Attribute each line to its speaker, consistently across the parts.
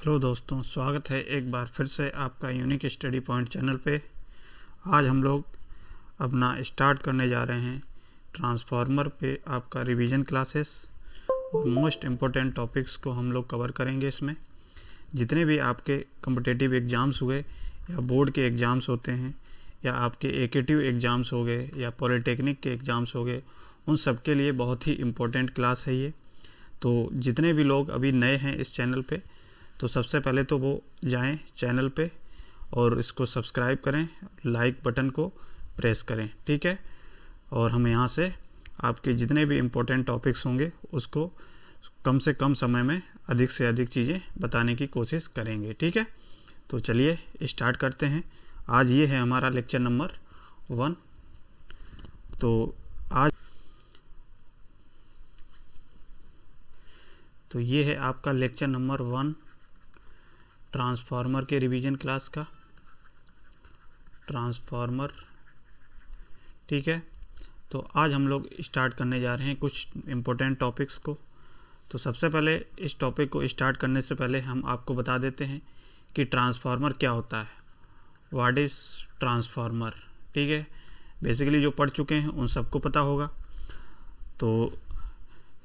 Speaker 1: Hello दोस्तों, स्वागत है एक बार फिर से आपका यूनिक स्टडी पॉइंट चैनल पे। आज हम लोग अपना स्टार्ट करने जा रहे हैं ट्रांसफार्मर पे आपका रिवीजन क्लासेस और मोस्ट इम्पोर्टेंट टॉपिक्स को हम लोग कवर करेंगे। इसमें जितने भी आपके कॉम्पिटिटिव एग्ज़ाम्स हुए या बोर्ड के एग्ज़ाम्स होते हैं या आपके एकेटिव एग्ज़ाम्स हो गए या पॉलिटेक्निक के एग्ज़ाम्स हो गए, उन सब के लिए बहुत ही इम्पोर्टेंट क्लास है ये। तो जितने भी लोग अभी नए हैं इस चैनल पे, तो सबसे पहले तो वो जाएं चैनल पे और इसको सब्सक्राइब करें, लाइक बटन को प्रेस करें, ठीक है। और हम यहाँ से आपके जितने भी इम्पोर्टेंट टॉपिक्स होंगे उसको कम से कम समय में अधिक से अधिक चीज़ें बताने की कोशिश करेंगे, ठीक है। तो चलिए स्टार्ट करते हैं। आज ये है हमारा लेक्चर नंबर 1। तो ये है आपका लेक्चर नंबर 1 ट्रांसफार्मर के रिवीजन क्लास का, ट्रांसफार्मर, ठीक है। तो आज हम लोग स्टार्ट करने जा रहे हैं कुछ इम्पोर्टेंट टॉपिक्स को। तो सबसे पहले इस टॉपिक को स्टार्ट करने से पहले हम आपको बता देते हैं कि ट्रांसफार्मर क्या होता है, व्हाट इज़ ट्रांसफार्मर, ठीक है। बेसिकली जो पढ़ चुके हैं उन सबको पता होगा। तो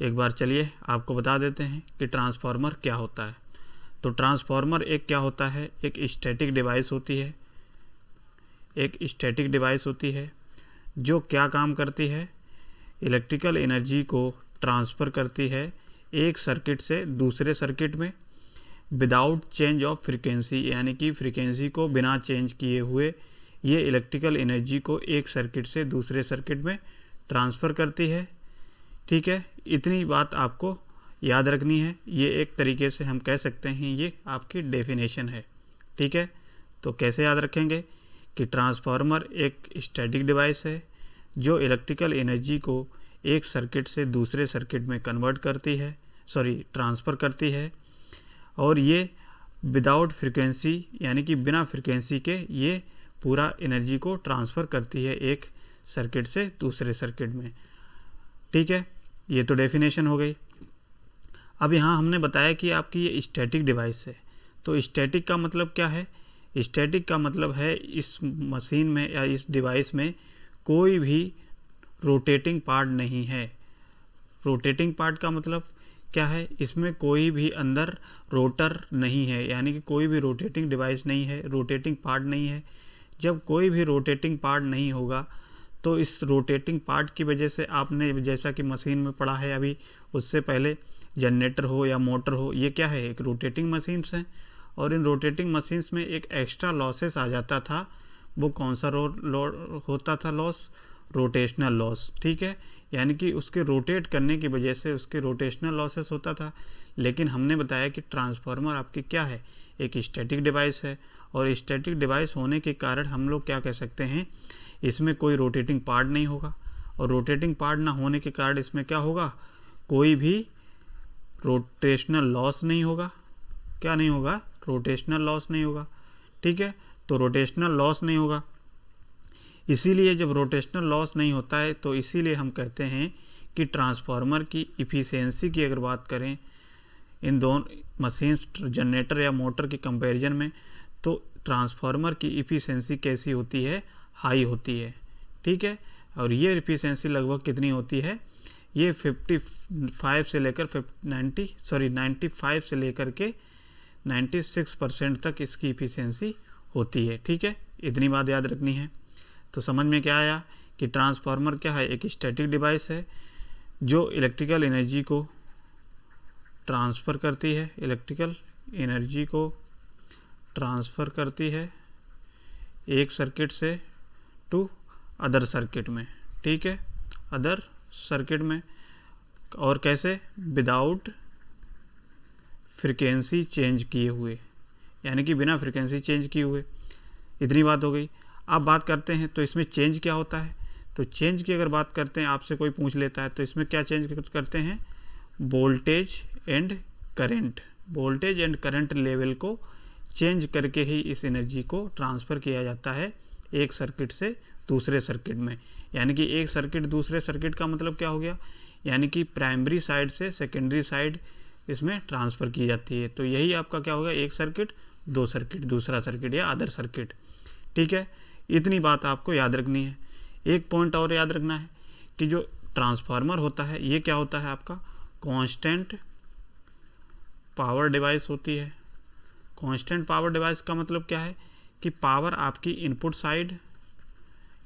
Speaker 1: एक बार चलिए आपको बता देते हैं कि ट्रांसफार्मर क्या होता है। तो ट्रांसफार्मर एक क्या होता है, एक स्टैटिक डिवाइस होती है। एक स्टैटिक डिवाइस होती है जो क्या काम करती है, इलेक्ट्रिकल एनर्जी को ट्रांसफ़र करती है एक सर्किट से दूसरे सर्किट में विदाउट चेंज ऑफ फ्रीक्वेंसी, यानी कि फ्रीक्वेंसी को बिना चेंज किए हुए ये इलेक्ट्रिकल एनर्जी को एक सर्किट से दूसरे सर्किट में ट्रांसफ़र करती है, ठीक है। इतनी बात आपको याद रखनी है। ये एक तरीके से हम कह सकते हैं ये आपकी डेफिनेशन है, ठीक है। तो कैसे याद रखेंगे कि ट्रांसफार्मर एक स्टैटिक डिवाइस है जो इलेक्ट्रिकल एनर्जी को एक सर्किट से दूसरे सर्किट में कन्वर्ट करती है, ट्रांसफ़र करती है, और ये विदाउट फ्रीक्वेंसी, यानी कि बिना फ्रीक्वेंसी के ये पूरा एनर्जी को ट्रांसफ़र करती है एक सर्किट से दूसरे सर्किट में, ठीक है। ये तो डेफिनेशन हो गई। अब यहाँ हमने बताया कि आपकी ये स्टैटिक डिवाइस है। तो स्टैटिक का मतलब क्या है? स्टैटिक का मतलब है इस मशीन में या इस डिवाइस में कोई भी रोटेटिंग पार्ट नहीं है। रोटेटिंग पार्ट का मतलब क्या है? इसमें कोई भी अंदर रोटर नहीं है, यानी कि कोई भी रोटेटिंग डिवाइस नहीं है, रोटेटिंग पार्ट नहीं है। जब कोई भी रोटेटिंग पार्ट नहीं होगा तो इस रोटेटिंग पार्ट की वजह से आपने जैसा कि मशीन में पढ़ा है अभी, उससे पहले जनरेटर हो या मोटर हो, ये क्या है? एक रोटेटिंग मशीन्स हैं। और इन रोटेटिंग मशीन्स में एक एक्स्ट्रा लॉसेस आ जाता था। वो कौन सा होता था लॉस? रोटेशनल लॉस, ठीक है। यानी कि उसके रोटेट करने की वजह से उसके रोटेशनल लॉसेस होता था। लेकिन हमने बताया कि ट्रांसफार्मर आपकी क्या है? एक स्टैटिक डिवाइस है। और स्टैटिक डिवाइस होने के कारण हम लोग क्या कह सकते हैं, इसमें कोई रोटेटिंग पार्ट नहीं होगा। और रोटेटिंग पार्ट ना होने के कारण इसमें क्या होगा? कोई भी रोटेशनल लॉस नहीं होगा। क्या नहीं होगा? रोटेशनल लॉस नहीं होगा, ठीक है। तो रोटेशनल लॉस नहीं होगा। इसीलिए जब रोटेशनल लॉस नहीं होता है तो इसीलिए हम कहते हैं कि ट्रांसफार्मर की इफ़िशियंसी की अगर बात करें इन दोनों मशीन्स, जनरेटर या मोटर के कंपैरिजन में, तो ट्रांसफार्मर की इफ़िशियंसी कैसी होती है? हाई होती है, ठीक है। और ये इफ़िशियंसी लगभग कितनी होती है? ये 95 से लेकर 95 से लेकर के 96% तक इसकी इफ़िशियंसी होती है, ठीक है। इतनी बात याद रखनी है। तो समझ में क्या आया कि ट्रांसफार्मर क्या है? एक स्टैटिक डिवाइस है जो इलेक्ट्रिकल एनर्जी को ट्रांसफ़र करती है, इलेक्ट्रिकल एनर्जी को ट्रांसफ़र करती है एक सर्किट से टू अदर सर्किट में, ठीक है, अदर सर्किट में। और कैसे? विदाउट फ्रीक्वेंसी चेंज किए हुए, यानी कि बिना फ्रीक्वेंसी चेंज किए हुए। इतनी बात हो गई। अब बात करते हैं तो इसमें चेंज क्या होता है। तो चेंज की अगर बात करते हैं, आपसे कोई पूछ लेता है तो इसमें क्या चेंज करते हैं? Voltage and current, voltage and current level को चेंज करके ही इस एनर्जी को ट्रांसफ़र किया जाता है एक सर्किट से दूसरे सर्किट में। यानी कि एक सर्किट दूसरे सर्किट का मतलब क्या हो गया? यानी कि प्राइमरी साइड से सेकेंडरी साइड इसमें ट्रांसफ़र की जाती है। तो यही आपका क्या होगा, एक सर्किट, दो सर्किट, दूसरा सर्किट या अदर सर्किट। ठीक है, इतनी बात आपको याद रखनी है। एक पॉइंट और याद रखना है कि जो ट्रांसफार्मर होता है ये क्या होता है, आपका कांस्टेंट पावर डिवाइस होती है। कांस्टेंट पावर डिवाइस का मतलब क्या है कि पावर आपकी इनपुट साइड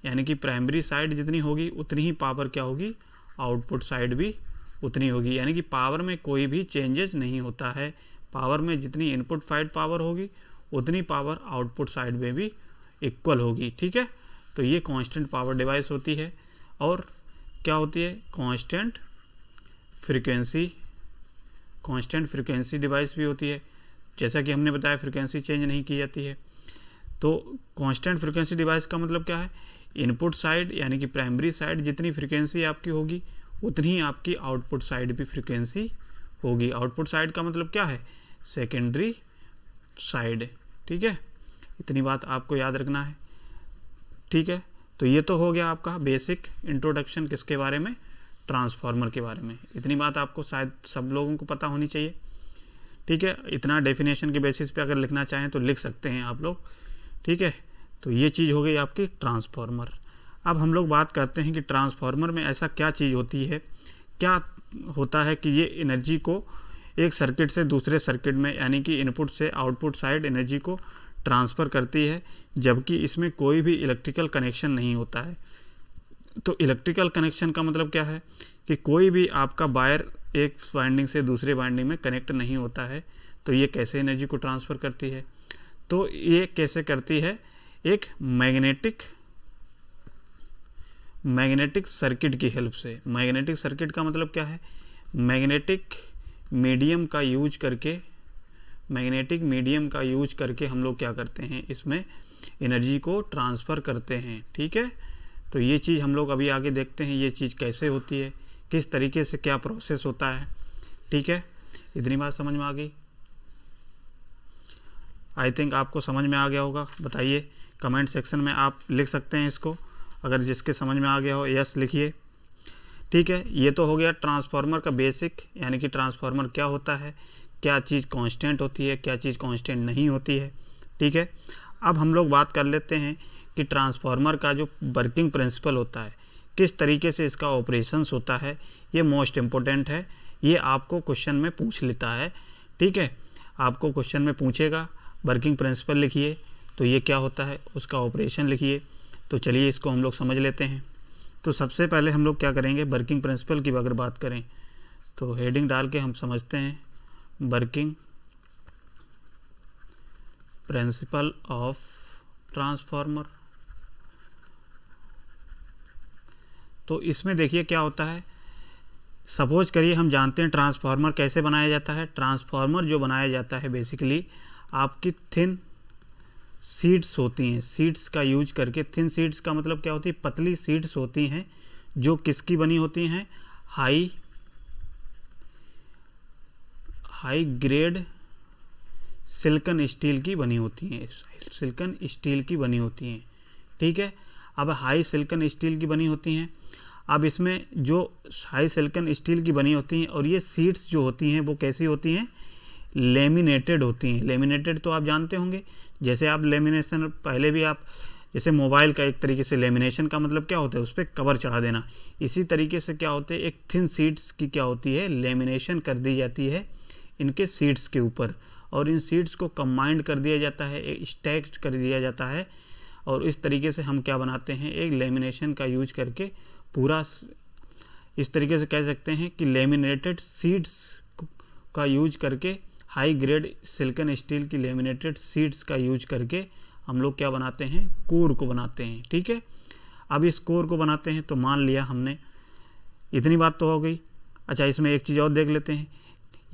Speaker 1: यानी कि प्राइमरी साइड जितनी होगी उतनी ही पावर क्या होगी, आउटपुट साइड भी उतनी होगी। यानी कि पावर में कोई भी चेंजेस नहीं होता है। पावर में जितनी इनपुट साइड पावर होगी उतनी पावर आउटपुट साइड में भी इक्वल होगी। ठीक है, तो ये कांस्टेंट पावर डिवाइस होती है। और क्या होती है, कांस्टेंट फ्रीक्वेंसी डिवाइस भी होती है। जैसा कि हमने बताया फ्रीक्वेंसी चेंज नहीं की जाती है। तो कांस्टेंट फ्रीक्वेंसी डिवाइस का मतलब क्या है, इनपुट साइड यानी कि प्राइमरी साइड जितनी फ्रीक्वेंसी आपकी होगी उतनी ही आपकी आउटपुट साइड भी फ्रीक्वेंसी होगी। आउटपुट साइड का मतलब क्या है, सेकेंडरी साइड। ठीक है, इतनी बात आपको याद रखना है। ठीक है, तो ये तो हो गया आपका बेसिक इंट्रोडक्शन किसके बारे में, ट्रांसफार्मर के बारे में। इतनी बात आपको शायद सब लोगों को पता होनी चाहिए। ठीक है, इतना डेफिनेशन के बेसिस पे अगर लिखना चाहें तो लिख सकते हैं आप लोग। ठीक है, तो ये चीज़ हो गई आपकी ट्रांसफार्मर। अब हम लोग बात करते हैं कि ट्रांसफार्मर में ऐसा क्या चीज़ होती है, क्या होता है कि ये एनर्जी को एक सर्किट से दूसरे सर्किट में यानी कि इनपुट से आउटपुट साइड एनर्जी को ट्रांसफ़र करती है, जबकि इसमें कोई भी इलेक्ट्रिकल कनेक्शन नहीं होता है। तो इलेक्ट्रिकल कनेक्शन का मतलब क्या है कि कोई भी आपका वायर एक वाइंडिंग से दूसरे वाइंडिंग में कनेक्ट नहीं होता है। तो ये कैसे एनर्जी को ट्रांसफ़र करती है, तो ये कैसे करती है, एक मैग्नेटिक सर्किट की हेल्प से। मैग्नेटिक सर्किट का मतलब क्या है, मैग्नेटिक मीडियम का यूज करके हम लोग क्या करते हैं, इसमें एनर्जी को ट्रांसफ़र करते हैं। ठीक है, तो ये चीज़ हम लोग अभी आगे देखते हैं, ये चीज़ कैसे होती है, किस तरीके से क्या प्रोसेस होता है। ठीक है, इतनी बात समझ में आ गई। आई थिंक आपको समझ में आ गया होगा। बताइए, कमेंट सेक्शन में आप लिख सकते हैं इसको, अगर जिसके समझ में आ गया हो यस लिखिए। ठीक है, ये तो हो गया ट्रांसफार्मर का बेसिक, यानी कि ट्रांसफार्मर क्या होता है, क्या चीज़ कांस्टेंट होती है, क्या चीज़ कांस्टेंट नहीं होती है। ठीक है, अब हम लोग बात कर लेते हैं कि ट्रांसफार्मर का जो वर्किंग प्रिंसिपल होता है, किस तरीके से इसका ऑपरेशंस होता है, ये मोस्ट इम्पोर्टेंट है। ये आपको क्वेश्चन में पूछ लेता है। ठीक है, आपको क्वेश्चन में पूछेगा वर्किंग प्रिंसिपल लिखिए, तो ये क्या होता है, उसका ऑपरेशन लिखिए। तो चलिए इसको हम लोग समझ लेते हैं। तो सबसे पहले हम लोग क्या करेंगे, वर्किंग प्रिंसिपल की अगर बात करें तो हेडिंग डाल के हम समझते हैं वर्किंग प्रिंसिपल ऑफ ट्रांसफार्मर। तो इसमें देखिए क्या होता है, सपोज करिए हम जानते हैं ट्रांसफार्मर कैसे बनाया जाता है। ट्रांसफार्मर जो बनाया जाता है बेसिकली आपकी थिन सीड्स होती हैं, सीड्स का यूज करके। थिन सीड्स का मतलब क्या होती है, पतली सीड्स होती हैं जो किसकी बनी होती हैं, हाई ग्रेड सिलिकॉन स्टील की बनी होती हैं, सिलिकॉन स्टील की बनी होती हैं। ठीक है, अब हाई सिलिकॉन स्टील की बनी होती हैं। अब इसमें जो हाई सिलिकॉन स्टील की बनी होती हैं और ये सीड्स जो होती हैं वो कैसी होती हैं, लेमिनेटेड होती हैं। लेमिनेटेड तो आप जानते होंगे, जैसे आप लेमिनेशन पहले भी आप जैसे मोबाइल का एक तरीके से लेमिनेशन का मतलब क्या होता है, उस पर कवर चढ़ा देना। इसी तरीके से क्या होते हैं, एक थिन सीड्स की क्या होती है, लेमिनेशन कर दी जाती है इनके सीड्स के ऊपर, और इन सीड्स को कंबाइंड कर दिया जाता है, स्टैक कर दिया जाता है। और इस तरीके से हम क्या बनाते हैं, एक लेमिनेशन का यूज करके पूरा, इस तरीके से कह सकते हैं कि लेमिनेटेड सीड्स का यूज करके, हाई ग्रेड सिलिकॉन स्टील की लेमिनेटेड सीड्स का यूज करके हम लोग क्या बनाते हैं, कोर को बनाते हैं। ठीक है, अब इस कोर को बनाते हैं तो मान लिया हमने, इतनी बात तो हो गई। अच्छा, इसमें एक चीज़ और देख लेते हैं,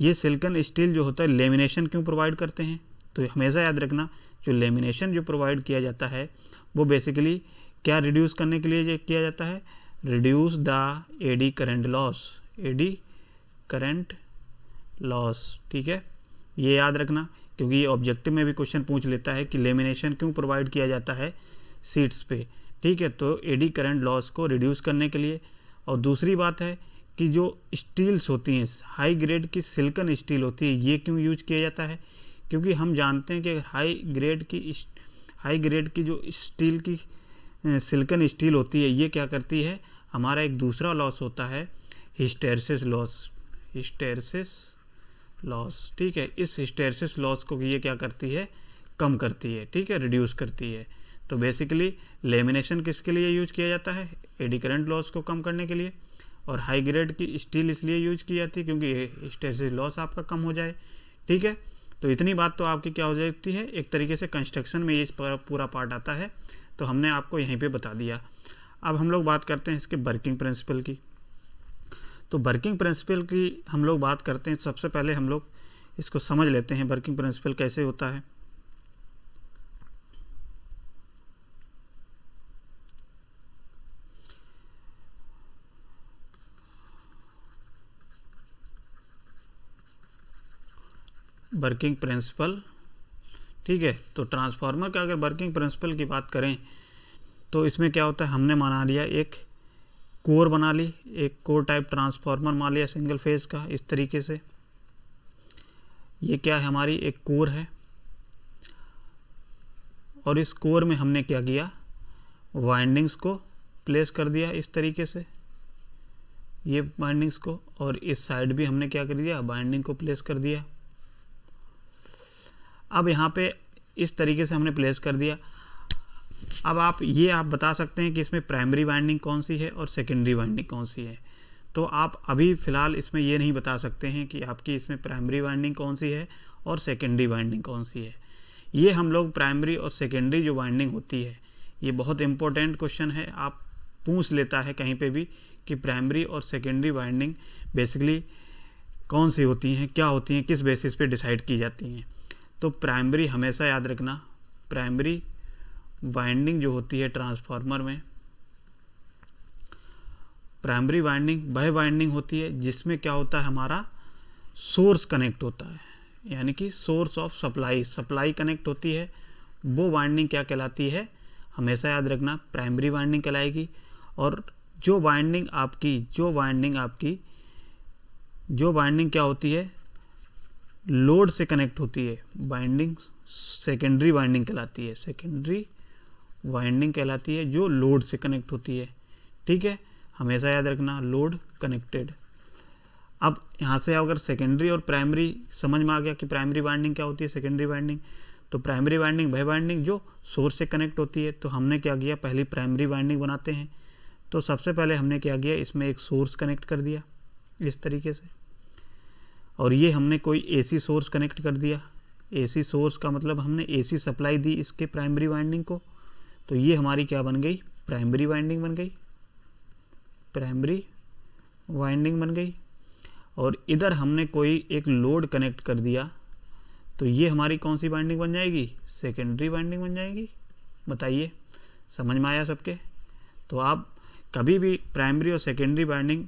Speaker 1: ये सिलिकॉन स्टील जो होता है लेमिनेशन क्यों प्रोवाइड करते हैं। तो हमेशा याद रखना, जो लेमिनेशन जो प्रोवाइड किया जाता है वो बेसिकली क्या रिड्यूस करने के लिए किया जाता है, reduce the eddy current loss. ठीक है, ये याद रखना, क्योंकि ये ऑब्जेक्टिव में भी क्वेश्चन पूछ लेता है कि लेमिनेशन क्यों प्रोवाइड किया जाता है सीट्स पे। ठीक है, तो एडी करंट लॉस को रिड्यूस करने के लिए। और दूसरी बात है कि जो स्टील्स होती हैं, हाई ग्रेड की सिलिकॉन स्टील होती है, ये क्यों यूज किया जाता है? क्योंकि हम जानते हैं कि हाई ग्रेड की जो स्टील की सिलिकॉन स्टील होती है, ये क्या करती है, हमारा एक दूसरा लॉस होता है हिस्टैरिसीस लॉस, ठीक है। इस हिस्टैरिसीस लॉस को ये क्या करती है, कम करती है, ठीक है, रिड्यूस करती है। तो बेसिकली लेमिनेशन किसके लिए यूज किया जाता है? एडी करंट लॉस को कम करने के लिए। और हाई ग्रेड की स्टील इसलिए यूज की जाती है क्योंकि हिस्टैरिसीस लॉस आपका कम हो जाए, ठीक है। तो इतनी बात तो आपकी क्या हो जाती है, एक तरीके से कंस्ट्रक्शन में ये पूरा पार्ट आता है, तो हमने आपको यहीं पे बता दिया। अब हम लोग बात करते हैं इसके वर्किंग प्रिंसिपल की। तो वर्किंग प्रिंसिपल की हम लोग बात करते हैं, सबसे पहले हम लोग इसको समझ लेते हैं वर्किंग प्रिंसिपल कैसे होता है। वर्किंग प्रिंसिपल, ठीक है। तो ट्रांसफार्मर का अगर वर्किंग प्रिंसिपल की बात करें तो इसमें क्या होता है, हमने बना लिया एक कोर बना ली, एक कोर टाइप ट्रांसफार्मर मान लिया सिंगल फेज का, इस तरीके से। ये क्या है, हमारी एक कोर है, और इस कोर में हमने क्या किया, वाइंडिंग्स को प्लेस कर दिया इस तरीके से, ये वाइंडिंग्स को, और इस साइड भी हमने क्या कर दिया, वाइंडिंग को प्लेस कर दिया। अब यहाँ पे इस तरीके से हमने प्लेस कर दिया। अब आप बता सकते हैं कि इसमें प्राइमरी वाइंडिंग कौन सी है और सेकेंडरी वाइंडिंग कौन सी है। तो आप अभी फ़िलहाल इसमें ये नहीं बता सकते हैं कि आपकी इसमें प्राइमरी वाइंडिंग कौन सी है और सेकेंडरी वाइंडिंग कौन सी है। ये हम लोग प्राइमरी और सेकेंडरी जो वाइंडिंग होती है, ये बहुत इंपॉर्टेंट क्वेश्चन है, आप पूछ लेता है कहीं पे भी कि प्राइमरी और सेकेंडरी वाइंडिंग बेसिकली कौन सी होती हैं, क्या होती हैं, किस बेसिस पे डिसाइड की जाती हैं। तो प्राइमरी हमेशा याद रखना, प्राइमरी वाइंडिंग जो होती है ट्रांसफार्मर में, प्राइमरी वाइंडिंग वह वाइंडिंग होती है जिसमें क्या होता है, हमारा सोर्स कनेक्ट होता है, यानी कि सोर्स ऑफ सप्लाई कनेक्ट होती है। वो वाइंडिंग क्या कहलाती है, हमेशा याद रखना प्राइमरी वाइंडिंग कहलाएगी। और जो वाइंडिंग क्या होती है, लोड से कनेक्ट होती है, वाइंडिंग सेकेंडरी वाइंडिंग कहलाती है, सेकेंडरी वाइंडिंग कहलाती है जो लोड से कनेक्ट होती है, ठीक है, हमेशा याद रखना लोड कनेक्टेड। अब यहाँ से अगर सेकेंडरी और प्राइमरी समझ में आ गया कि प्राइमरी वाइंडिंग क्या होती है, सेकेंडरी वाइंडिंग, तो प्राइमरी वाइंडिंग वह वाइंडिंग जो सोर्स से कनेक्ट होती है। तो हमने क्या किया, पहली प्राइमरी वाइंडिंग बनाते हैं। तो सबसे पहले हमने क्या किया, इसमें एक सोर्स कनेक्ट कर दिया इस तरीके से, और ये हमने कोई एसी सोर्स कनेक्ट कर दिया। एसी सोर्स का मतलब हमने एसी सप्लाई दी इसके प्राइमरी वाइंडिंग को, तो ये हमारी क्या बन गई, प्राइमरी वाइंडिंग बन गई, प्राइमरी वाइंडिंग बन गई। और इधर हमने कोई एक लोड कनेक्ट कर दिया, तो ये हमारी कौन सी वाइंडिंग बन जाएगी, सेकेंडरी वाइंडिंग बन जाएगी। बताइए समझ में आया सबके? तो आप कभी भी प्राइमरी और सेकेंडरी वाइंडिंग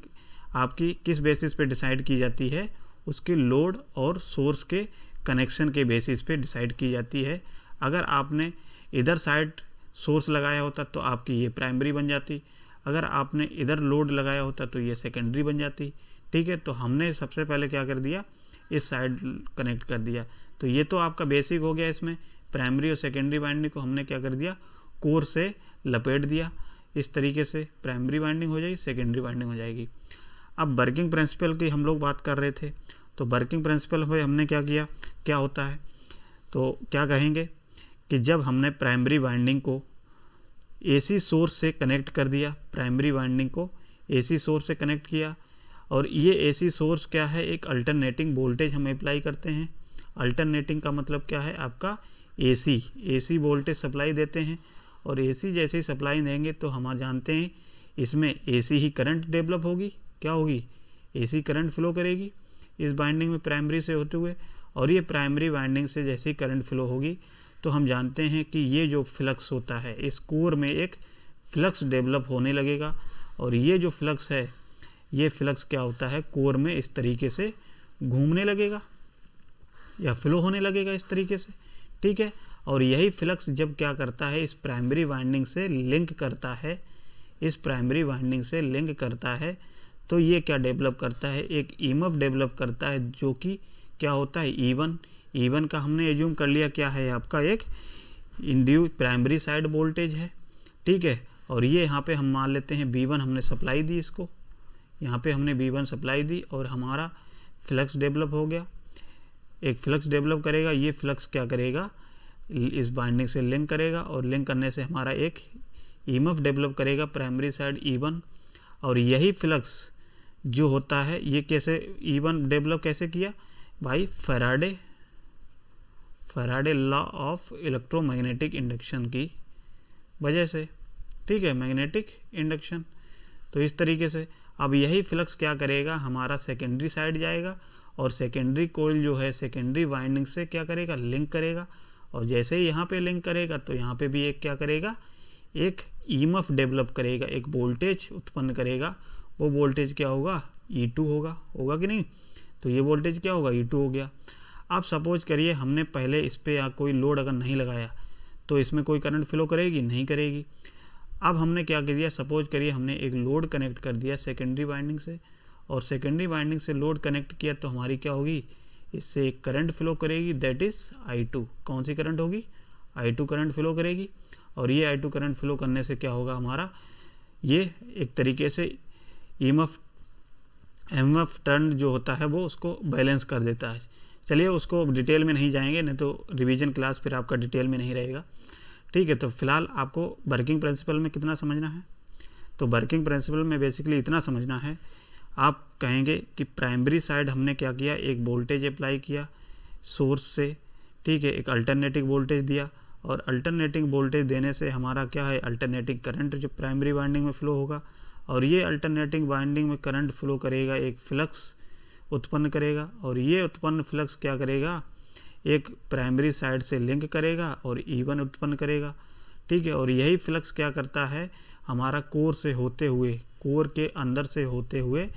Speaker 1: आपकी किस बेसिस पे डिसाइड की जाती है, उसके लोड और सोर्स के कनेक्शन के बेसिस पे डिसाइड की जाती है। अगर आपने इधर साइड सोर्स लगाया होता तो आपकी ये प्राइमरी बन जाती, अगर आपने इधर लोड लगाया होता तो ये सेकेंडरी बन जाती, ठीक है। तो हमने सबसे पहले क्या कर दिया, इस साइड कनेक्ट कर दिया। तो ये तो आपका बेसिक हो गया। इसमें प्राइमरी और सेकेंडरी वाइंडिंग को हमने क्या कर दिया, कोर से लपेट दिया, इस तरीके से प्राइमरी वाइंडिंग हो जाएगी, सेकेंडरी वाइंडिंग हो जाएगी। अब वर्किंग प्रिंसिपल की हम लोग बात कर रहे थे, तो वर्किंग प्रिंसिपल में हमने क्या किया, क्या होता है, तो क्या कहेंगे कि जब हमने प्राइमरी वाइंडिंग को एसी सोर्स से कनेक्ट कर दिया, प्राइमरी वाइंडिंग को एसी सोर्स से कनेक्ट किया, और ये एसी सोर्स क्या है, एक अल्टरनेटिंग वोल्टेज हम अप्लाई करते हैं। अल्टरनेटिंग का मतलब क्या है, आपका एसी वोल्टेज सप्लाई देते हैं, और एसी जैसे ही सप्लाई देंगे तो हम जानते हैं इसमें एसी ही करंट डेवलप होगी, क्या होगी, एसी करंट फ्लो करेगी इस वाइंडिंग में प्राइमरी से होते हुए, और ये प्राइमरी वाइंडिंग से जैसे ही करंट फ्लो होगी तो हम जानते हैं कि ये जो फ्लक्स होता है, इस कोर में एक फ्लक्स डेवलप होने लगेगा, और ये जो फ्लक्स है, ये फ्लक्स क्या होता है, कोर में इस तरीके से घूमने लगेगा या फ्लो होने लगेगा इस तरीके से, ठीक है। और यही फ्लक्स जब क्या करता है, इस प्राइमरी वाइंडिंग से लिंक करता है, इस प्राइमरी वाइंडिंग से लिंक करता है, तो ये क्या डेवलप करता है, एक ईएमएफ डेवलप करता है जो कि क्या होता है E1। E1 का हमने एज्यूम कर लिया क्या है आपका एक इंड्यूस प्राइमरी साइड वोल्टेज है, ठीक है। और ये यहाँ पे हम मान लेते हैं V1 हमने सप्लाई दी, इसको यहाँ पे हमने V1 सप्लाई दी और हमारा फ्लक्स डेवलप हो गया। एक फ्लक्स डेवलप करेगा, ये फ्लक्स क्या करेगा, इस बाइंडिंग से लिंक करेगा और लिंक करने से हमारा एक ईएमएफ डेवलप करेगा प्राइमरी साइड E1। और यही फ्लक्स जो होता है ये कैसे E1 डेवलप कैसे किया भाई, Faraday law of electromagnetic induction की वजह से, ठीक है, मैग्नेटिक इंडक्शन। तो इस तरीके से अब यही फ्लक्स क्या करेगा, हमारा सेकेंडरी साइड जाएगा और सेकेंडरी कोइल जो है सेकेंडरी वाइंडिंग से क्या करेगा, लिंक करेगा। और जैसे ही यहाँ पे लिंक करेगा तो यहाँ पे भी एक क्या करेगा, एक ईएमएफ डेवलप करेगा, एक वोल्टेज उत्पन्न करेगा। वो वोल्टेज क्या होगा, E2 होगा कि नहीं। तो ये वोल्टेज क्या होगा, E2 हो गया। अब सपोज करिए हमने पहले इस पर कोई लोड अगर नहीं लगाया तो इसमें कोई करंट फ्लो करेगी, नहीं करेगी। अब हमने क्या कर दिया, सपोज करिए हमने एक लोड कनेक्ट कर दिया सेकेंडरी वाइंडिंग से, और सेकेंडरी वाइंडिंग से लोड कनेक्ट किया तो हमारी क्या होगी, इससे एक करंट फ्लो करेगी, दैट इज़ I2। कौन सी करंट होगी, I2 करंट फ्लो करेगी। और ये I2 करंट फ्लो करने से क्या होगा, हमारा ये एक तरीके से एमएफ टर्न जो होता है वो उसको बैलेंस कर देता है। चलिए उसको डिटेल में नहीं जाएंगे, नहीं तो रिवीजन क्लास फिर आपका डिटेल में नहीं रहेगा, ठीक है। तो फिलहाल आपको वर्किंग प्रिंसिपल में कितना समझना है, तो वर्किंग प्रिंसिपल में बेसिकली इतना समझना है, आप कहेंगे कि प्राइमरी साइड हमने क्या किया, एक वोल्टेज अप्लाई किया सोर्स से, ठीक है, एक अल्टरनेटिंग वोल्टेज दिया और अल्टरनेटिंग वोल्टेज देने से हमारा क्या है, अल्टरनेटिंग करंट जो प्राइमरी वाइंडिंग में फ्लो होगा। और ये अल्टरनेटिंग वाइंडिंग में करंट फ्लो करेगा, एक फ्लक्स उत्पन्न करेगा। और ये उत्पन्न फ्लक्स क्या करेगा, एक प्राइमरी साइड से लिंक करेगा और E1 उत्पन्न करेगा, ठीक है। और यही फ्लक्स क्या करता है, हमारा कोर से होते हुए, कोर के अंदर से होते हुए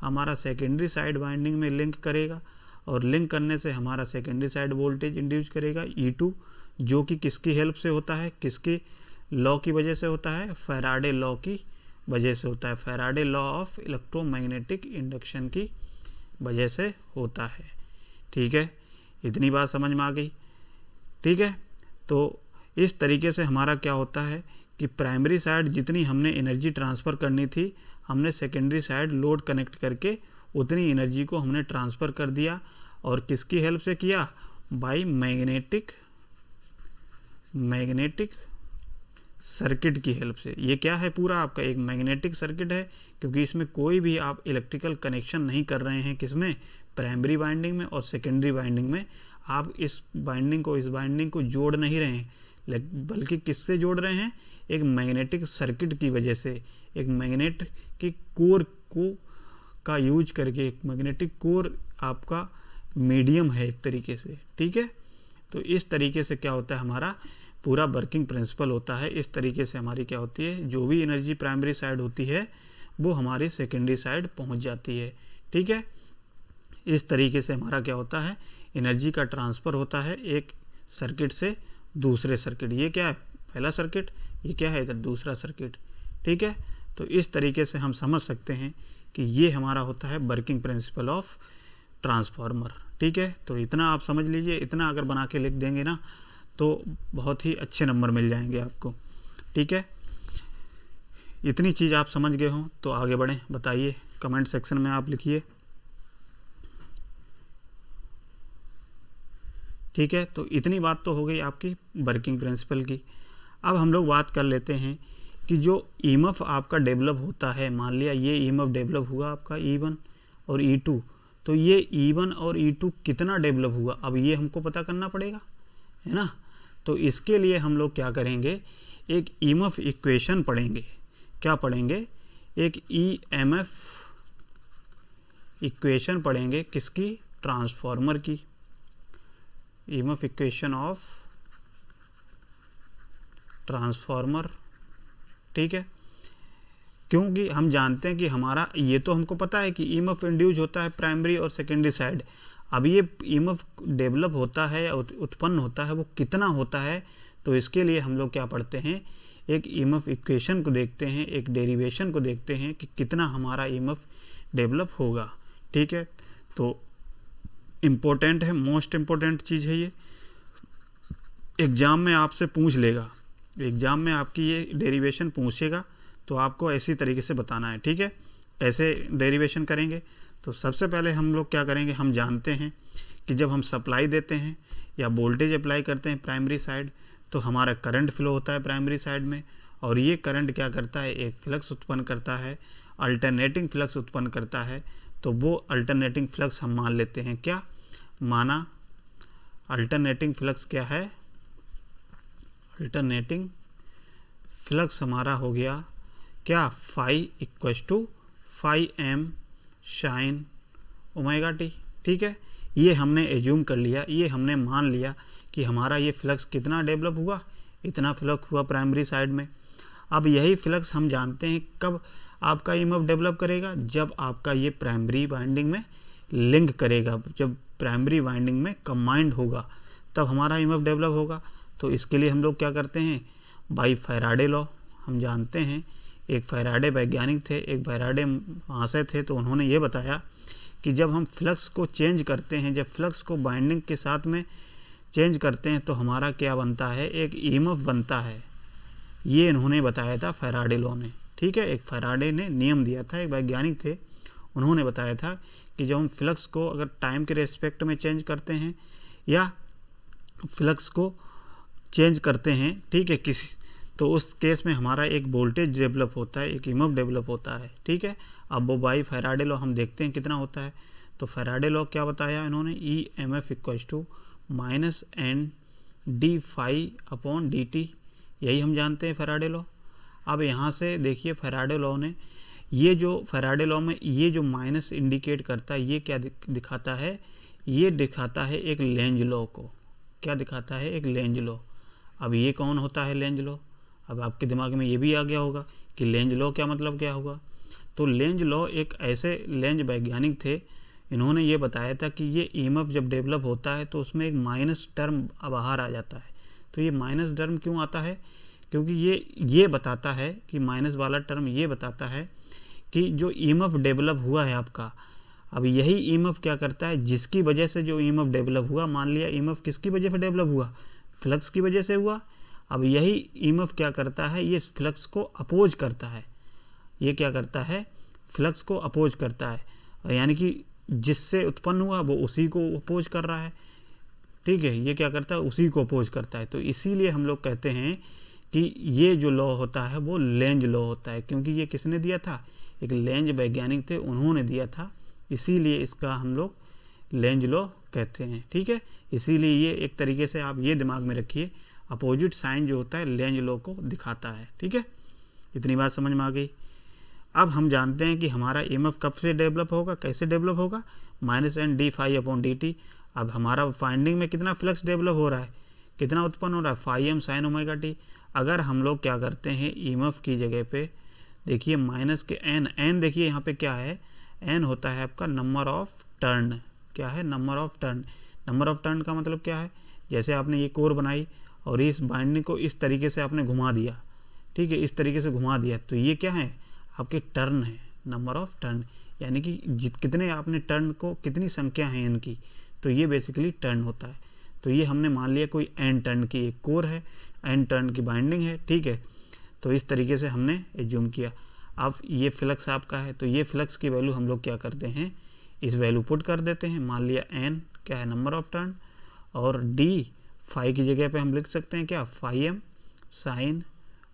Speaker 1: हमारा सेकेंडरी साइड वाइंडिंग में लिंक करेगा और लिंक करने से हमारा सेकेंडरी साइड वोल्टेज इंड्यूस करेगा E2, जो कि किसकी हेल्प से होता है, किसकी लॉ की वजह से होता है, फैराडे लॉ की वजह से होता है, Faraday law of electromagnetic induction की वजह से होता है, ठीक है। इतनी बात समझ में आ गई, ठीक है। तो इस तरीके से हमारा क्या होता है कि प्राइमरी साइड जितनी हमने एनर्जी ट्रांसफ़र करनी थी, हमने सेकेंडरी साइड लोड कनेक्ट करके उतनी एनर्जी को हमने ट्रांसफ़र कर दिया। और किसकी हेल्प से किया, बाय मैग्नेटिक सर्किट की हेल्प से। ये क्या है, पूरा आपका एक मैग्नेटिक सर्किट है, क्योंकि इसमें कोई भी आप इलेक्ट्रिकल कनेक्शन नहीं कर रहे हैं, किसमें, प्राइमरी वाइंडिंग में और सेकेंडरी वाइंडिंग में। आप इस बाइंडिंग को इस बाइंडिंग को जोड़ नहीं रहे हैं, बल्कि किससे जोड़ रहे हैं, एक मैग्नेटिक सर्किट की वजह से, एक मैग्नेट की कोर को का यूज करके। एक मैग्नेटिक कोर आपका मीडियम है एक तरीके से, ठीक है। तो इस तरीके से क्या होता है, हमारा पूरा वर्किंग प्रिंसिपल होता है। इस तरीके से हमारी क्या होती है, जो भी एनर्जी प्राइमरी साइड होती है वो हमारी सेकेंडरी साइड पहुंच जाती है, ठीक है। इस तरीके से हमारा क्या होता है, एनर्जी का ट्रांसफ़र होता है एक सर्किट से दूसरे सर्किट। ये क्या है, पहला सर्किट, ये क्या है, इधर दूसरा सर्किट, ठीक है। तो इस तरीके से हम समझ सकते हैं कि ये हमारा होता है वर्किंग प्रिंसिपल ऑफ ट्रांसफार्मर, ठीक है। तो इतना आप समझ लीजिए, इतना अगर बना के लिख देंगे ना तो बहुत ही अच्छे नंबर मिल जाएंगे आपको, ठीक है। इतनी चीज़ आप समझ गए हों तो आगे बढ़ें, बताइए कमेंट सेक्शन में आप लिखिए, ठीक है। तो इतनी बात तो हो गई आपकी वर्किंग प्रिंसिपल की। अब हम लोग बात कर लेते हैं कि जो ईएमएफ आपका डेवलप होता है, मान लिया ये ईएमएफ डेवलप हुआ आपका E1 और E2, तो ये E1 और E2 कितना डेवलप हुआ, अब ये हमको पता करना पड़ेगा, है ना। तो इसके लिए हम लोग क्या करेंगे, एक ईएमएफ इक्वेशन पढ़ेंगे। क्या पढ़ेंगे, एक ईएमएफ इक्वेशन पढ़ेंगे, किसकी, ट्रांसफार्मर की, ईएमएफ इक्वेशन ऑफ ट्रांसफार्मर, ठीक है। क्योंकि हम जानते हैं कि हमारा ये तो हमको पता है कि ईएमएफ इंड्यूस होता है प्राइमरी और सेकेंडरी साइड। अब ये ईएमएफ डेवलप होता है या उत्पन्न होता है वो कितना होता है, तो इसके लिए हम लोग क्या पढ़ते हैं, एक ईएमएफ इक्वेशन को देखते हैं, एक डेरिवेशन को देखते हैं कि कितना हमारा ईएमएफ डेवलप होगा। ठीक है, तो इम्पोर्टेंट है, मोस्ट इम्पोर्टेंट चीज़ है ये। एग्ज़ाम में आपसे पूछ लेगा, एग्ज़ाम में आपकी ये डेरिवेशन पूछेगा, तो आपको ऐसी तरीके से बताना है। ठीक है, ऐसे डेरिवेशन करेंगे। तो सबसे पहले हम लोग क्या करेंगे, हम जानते हैं कि जब हम सप्लाई देते हैं या वोल्टेज अप्लाई करते हैं प्राइमरी साइड, तो हमारा करंट फ्लो होता है प्राइमरी साइड में, और ये करंट क्या करता है, एक फ्लक्स उत्पन्न करता है, अल्टरनेटिंग फ्लक्स उत्पन्न करता है। तो वो अल्टरनेटिंग फ्लक्स हम मान लेते हैं, क्या माना, अल्टरनेटिंग फ्लक्स क्या है, अल्टरनेटिंग फ्लक्स हमारा हो गया क्या, phi equal to phi m sine omega t. ठीक है, ये हमने एज्यूम कर लिया, ये हमने मान लिया कि हमारा ये फ्लक्स कितना डेवलप हुआ, इतना फ्लक्स हुआ प्राइमरी साइड में। अब यही फ्लक्स हम जानते हैं कब आपका ईएमएफ डेवलप करेगा, जब आपका ये प्राइमरी वाइंडिंग में लिंक करेगा, जब प्राइमरी वाइंडिंग में कंबाइंड होगा, तब हमारा ईएमएफ डेवलप होगा। तो इसके लिए हम लोग क्या करते हैं, बाई फैराडे लॉ हम जानते हैं। एक फैराडे वैज्ञानिक थे, एक फैराडे महाशय थे, तो उन्होंने ये बताया कि जब हम फ्लक्स को चेंज करते हैं, जब फ्लक्स को बाइंडिंग के साथ में चेंज करते हैं, तो हमारा क्या बनता है, एक ईएमएफ बनता है। ये इन्होंने बताया था फैराडे लॉ ने। ठीक है, एक फैराडे ने नियम दिया था, एक वैज्ञानिक थे, उन्होंने बताया था कि जब हम फ्लक्स को अगर टाइम के रेस्पेक्ट में चेंज करते हैं या फ्लक्स को चेंज करते हैं, ठीक है, किसी, तो उस केस में हमारा एक वोल्टेज डेवलप होता है, एक ईएमएफ डेवलप होता है। ठीक है, अब वो बाई फैराडे लॉ हम देखते हैं कितना होता है। तो फैराडे लॉ क्या बताया इन्होंने, E M F equal to minus N d phi upon d t, यही हम जानते हैं फैराडे लॉ। अब यहाँ से देखिए फैराडे लॉ ने ये जो फैराडे लॉ में ये जो माइनस इंडिकेट करता है, ये क्या दिखाता है, ये दिखाता है एक लेंज लॉ को। क्या दिखाता है, एक लेंज लॉ। अब ये कौन होता है लेंज लॉ, अब आपके दिमाग में ये भी आ गया होगा कि लेंज लॉ क्या मतलब क्या होगा। तो लेंज लॉ एक ऐसे लेंज वैज्ञानिक थे, इन्होंने ये बताया था कि ये ईएमएफ जब डेवलप होता है तो उसमें एक माइनस टर्म बाहर आ जाता है। तो ये माइनस टर्म क्यों आता है, क्योंकि ये बताता है कि माइनस वाला टर्म ये बताता है कि जो ईएमएफ डेवलप हुआ है आपका, अब यही ईएमएफ क्या करता है, जिसकी वजह से जो ईएमएफ डेवलप हुआ, मान लिया ईएमएफ किसकी वजह से डेवलप हुआ, फ्लक्स की वजह से हुआ। अब यही ईएमएफ क्या करता है, ये फ्लक्स को अपोज करता है, ये क्या करता है, फ्लक्स को अपोज करता है, यानी कि जिससे उत्पन्न हुआ वो उसी को अपोज कर रहा है। ठीक है, ये क्या करता है, उसी को अपोज करता है। तो इसीलिए हम लोग कहते हैं कि ये जो लॉ होता है वो लेंज लॉ होता है, क्योंकि ये किसने दिया था, एक लेंज वैज्ञानिक थे, उन्होंने दिया था, इसीलिए इसका हम लोग लेंज लॉ कहते हैं। ठीक है, इसीलिए ये एक तरीके से आप ये दिमाग में रखिए, अपोजिट साइन जो होता है लेंज लॉ को दिखाता है। ठीक है, इतनी बात समझ में आ गई। अब हम जानते हैं कि हमारा ईएमएफ कब से डेवलप होगा, कैसे डेवलप होगा, minus N d phi upon d t. अब हमारा फाइंडिंग में कितना फ्लक्स डेवलप हो रहा है, कितना उत्पन्न हो रहा है, phi m sine omega t. अगर हम लोग क्या करते हैं, ईएमएफ की जगह पे देखिए माइनस के एन देखिए यहाँ पे क्या है, एन होता है आपका नंबर ऑफ टर्न। क्या है, number of turn. Number of turn का मतलब क्या है, जैसे आपने ये कोर बनाई और इस बाइंडिंग को इस तरीके से आपने घुमा दिया, ठीक है, इस तरीके से घुमा दिया, तो ये क्या है, आपके टर्न है, नंबर ऑफ टर्न, यानी कि कितने आपने टर्न को, कितनी संख्या है इनकी, तो ये बेसिकली टर्न होता है। तो ये हमने मान लिया कोई एन टर्न की एक कोर है, एन टर्न की बाइंडिंग है। ठीक है, तो इस तरीके से हमने एज्यूम किया। अब ये फ्लक्स आपका है, तो ये फ्लक्स की वैल्यू हम लोग क्या करते हैं, इस वैल्यू पुट कर देते हैं। मान लिया एन क्या है, नंबर ऑफ टर्न, और डी फाई की जगह पे हम लिख सकते हैं क्या, phi m sine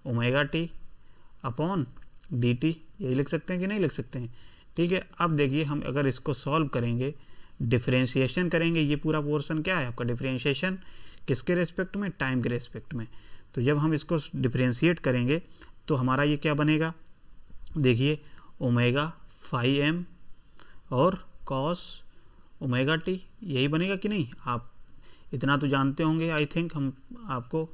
Speaker 1: omega t upon d t, यही लिख सकते हैं कि नहीं लिख सकते हैं। ठीक है, अब देखिए हम अगर इसको सॉल्व करेंगे, डिफरेंशिएशन करेंगे, ये पूरा पोर्शन क्या है आपका, डिफरेंशिएशन किसके रेस्पेक्ट में, टाइम के रेस्पेक्ट में। तो जब हम इसको डिफरेंशिएट करेंगे तो हमारा ये क्या बनेगा, देखिए ओमेगा फाई एम और कॉस ओमेगा टी, यही बनेगा कि नहीं। आप इतना तो जानते होंगे, आई थिंक हम आपको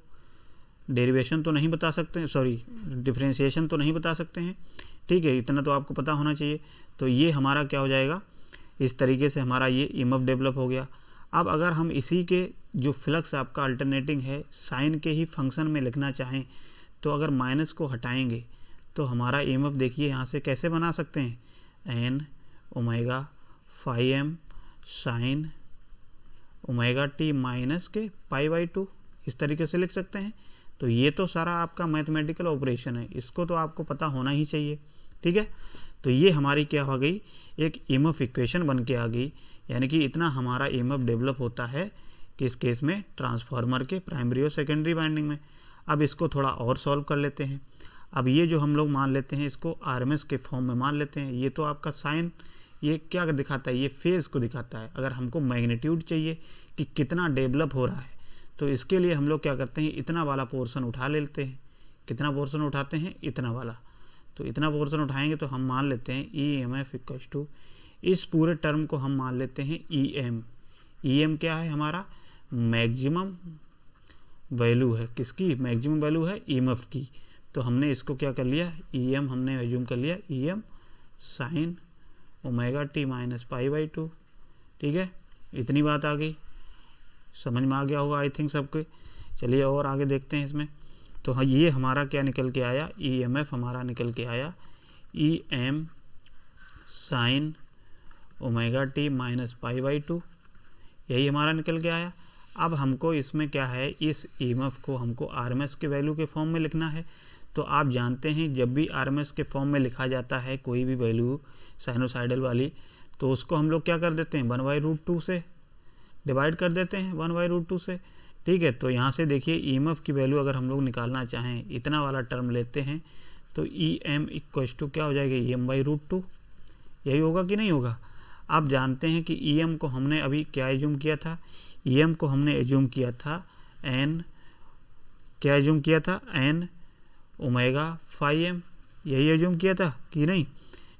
Speaker 1: डेरिवेशन तो नहीं बता सकते हैं, सॉरी डिफरेंशिएशन तो नहीं बता सकते हैं। ठीक है, इतना तो आपको पता होना चाहिए। तो ये हमारा क्या हो जाएगा, इस तरीके से हमारा ये ईएमएफ डेवलप हो गया। अब अगर हम इसी के जो फ्लक्स आपका अल्टरनेटिंग है साइन के ही फंक्शन में लिखना चाहें, तो अगर माइनस को हटाएंगे तो हमारा ईएमएफ देखिए यहाँ से कैसे बना सकते हैं, N omega phi m sine omega t minus के π/2, इस तरीके से लिख सकते हैं। तो ये तो सारा आपका मैथमेटिकल ऑपरेशन है, इसको तो आपको पता होना ही चाहिए, ठीक है। तो ये हमारी क्या हो गई, एक ईएमएफ इक्वेशन बन के आ गई, यानी कि इतना हमारा ईएमएफ डेवलप होता है किस केस में, ट्रांसफार्मर के प्राइमरी और सेकेंडरी वाइंडिंग में। अब इसको थोड़ा और सॉल्व कर लेते हैं। अब ये जो हम लोग मान लेते हैं इसको आरएमएस के फॉर्म में मान लेते हैं। ये तो आपका साइन, ये क्या दिखाता है, ये फेज़ को दिखाता है। अगर हमको मैग्नीट्यूड चाहिए कि कितना डेवलप हो रहा है, तो इसके लिए हम लोग क्या करते हैं, इतना वाला पोर्शन उठा लेते हैं। कितना पोर्शन उठाते हैं, इतना वाला। तो इतना पोर्शन उठाएंगे तो हम मान लेते हैं EMF इक्वल्स टू, इस पूरे टर्म को हम मान लेते हैं EM। EM क्या है हमारा, मैक्सिमम वैल्यू है, किसकी, मैक्सिमम वैल्यू है EMF की। तो हमने इसको क्या कर लिया, EM हमने एज्यूम कर लिया EM sine omega t minus π/2, ठीक है। इतनी बात आ गई, समझ में आ गया होगा आई थिंक सबके। चलिए और आगे देखते हैं इसमें। तो हाँ, ये हमारा क्या निकल के आया, EMF हमारा निकल के आया EM sine omega t minus π/2, यही हमारा निकल के आया। अब हमको इसमें क्या है, इस EMF को हमको RMS के वैल्यू के फॉर्म में लिखना है। तो आप जानते हैं जब भी RMS के फॉर्म में लिखा जाता है कोई भी वैल्यू साइनोसाइडल वाली, तो उसको हम लोग क्या कर देते हैं, 1/√2 से डिवाइड कर देते हैं, 1/√2 से, ठीक है। तो यहाँ से देखिए EMF की वैल्यू अगर हम लोग निकालना चाहें, इतना वाला टर्म लेते हैं, तो EM इक्वल्स टू क्या हो जाएगा, EM/√2, यही होगा कि नहीं होगा। आप जानते हैं कि EM को हमने अभी क्या एज्यूम किया था, EM को हमने एज्यूम किया था N, क्या एज्यूम किया था, N ओमेगा फाई एम, यही एज्यूम किया था कि नहीं,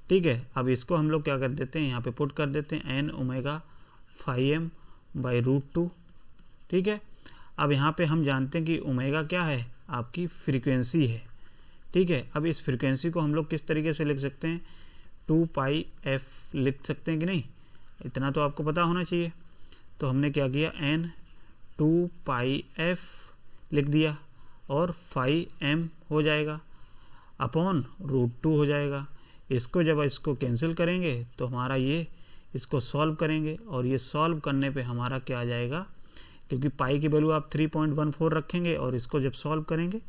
Speaker 1: ठीक है। अब इसको हम लोग क्या कर देते हैं, यहाँ पे पुट कर देते हैं N ओमेगा फाई एम /√2, ठीक है। अब यहाँ पे हम जानते हैं कि ओमेगा क्या है, आपकी फ्रीक्वेंसी है, ठीक है। अब इस फ्रीक्वेंसी को हम लोग किस तरीके से लिख सकते हैं, 2πf लिख सकते हैं कि नहीं, इतना तो आपको पता होना चाहिए। तो हमने क्या किया, N 2πf लिख दिया और फाई एम हो जाएगा अपॉन √2 हो जाएगा। इसको जब इसको कैंसिल करेंगे तो हमारा ये, इसको सॉल्व करेंगे और ये सॉल्व करने पे हमारा क्या आ जाएगा, क्योंकि पाई की वैल्यू आप 3.14 रखेंगे और इसको जब सॉल्व करेंगे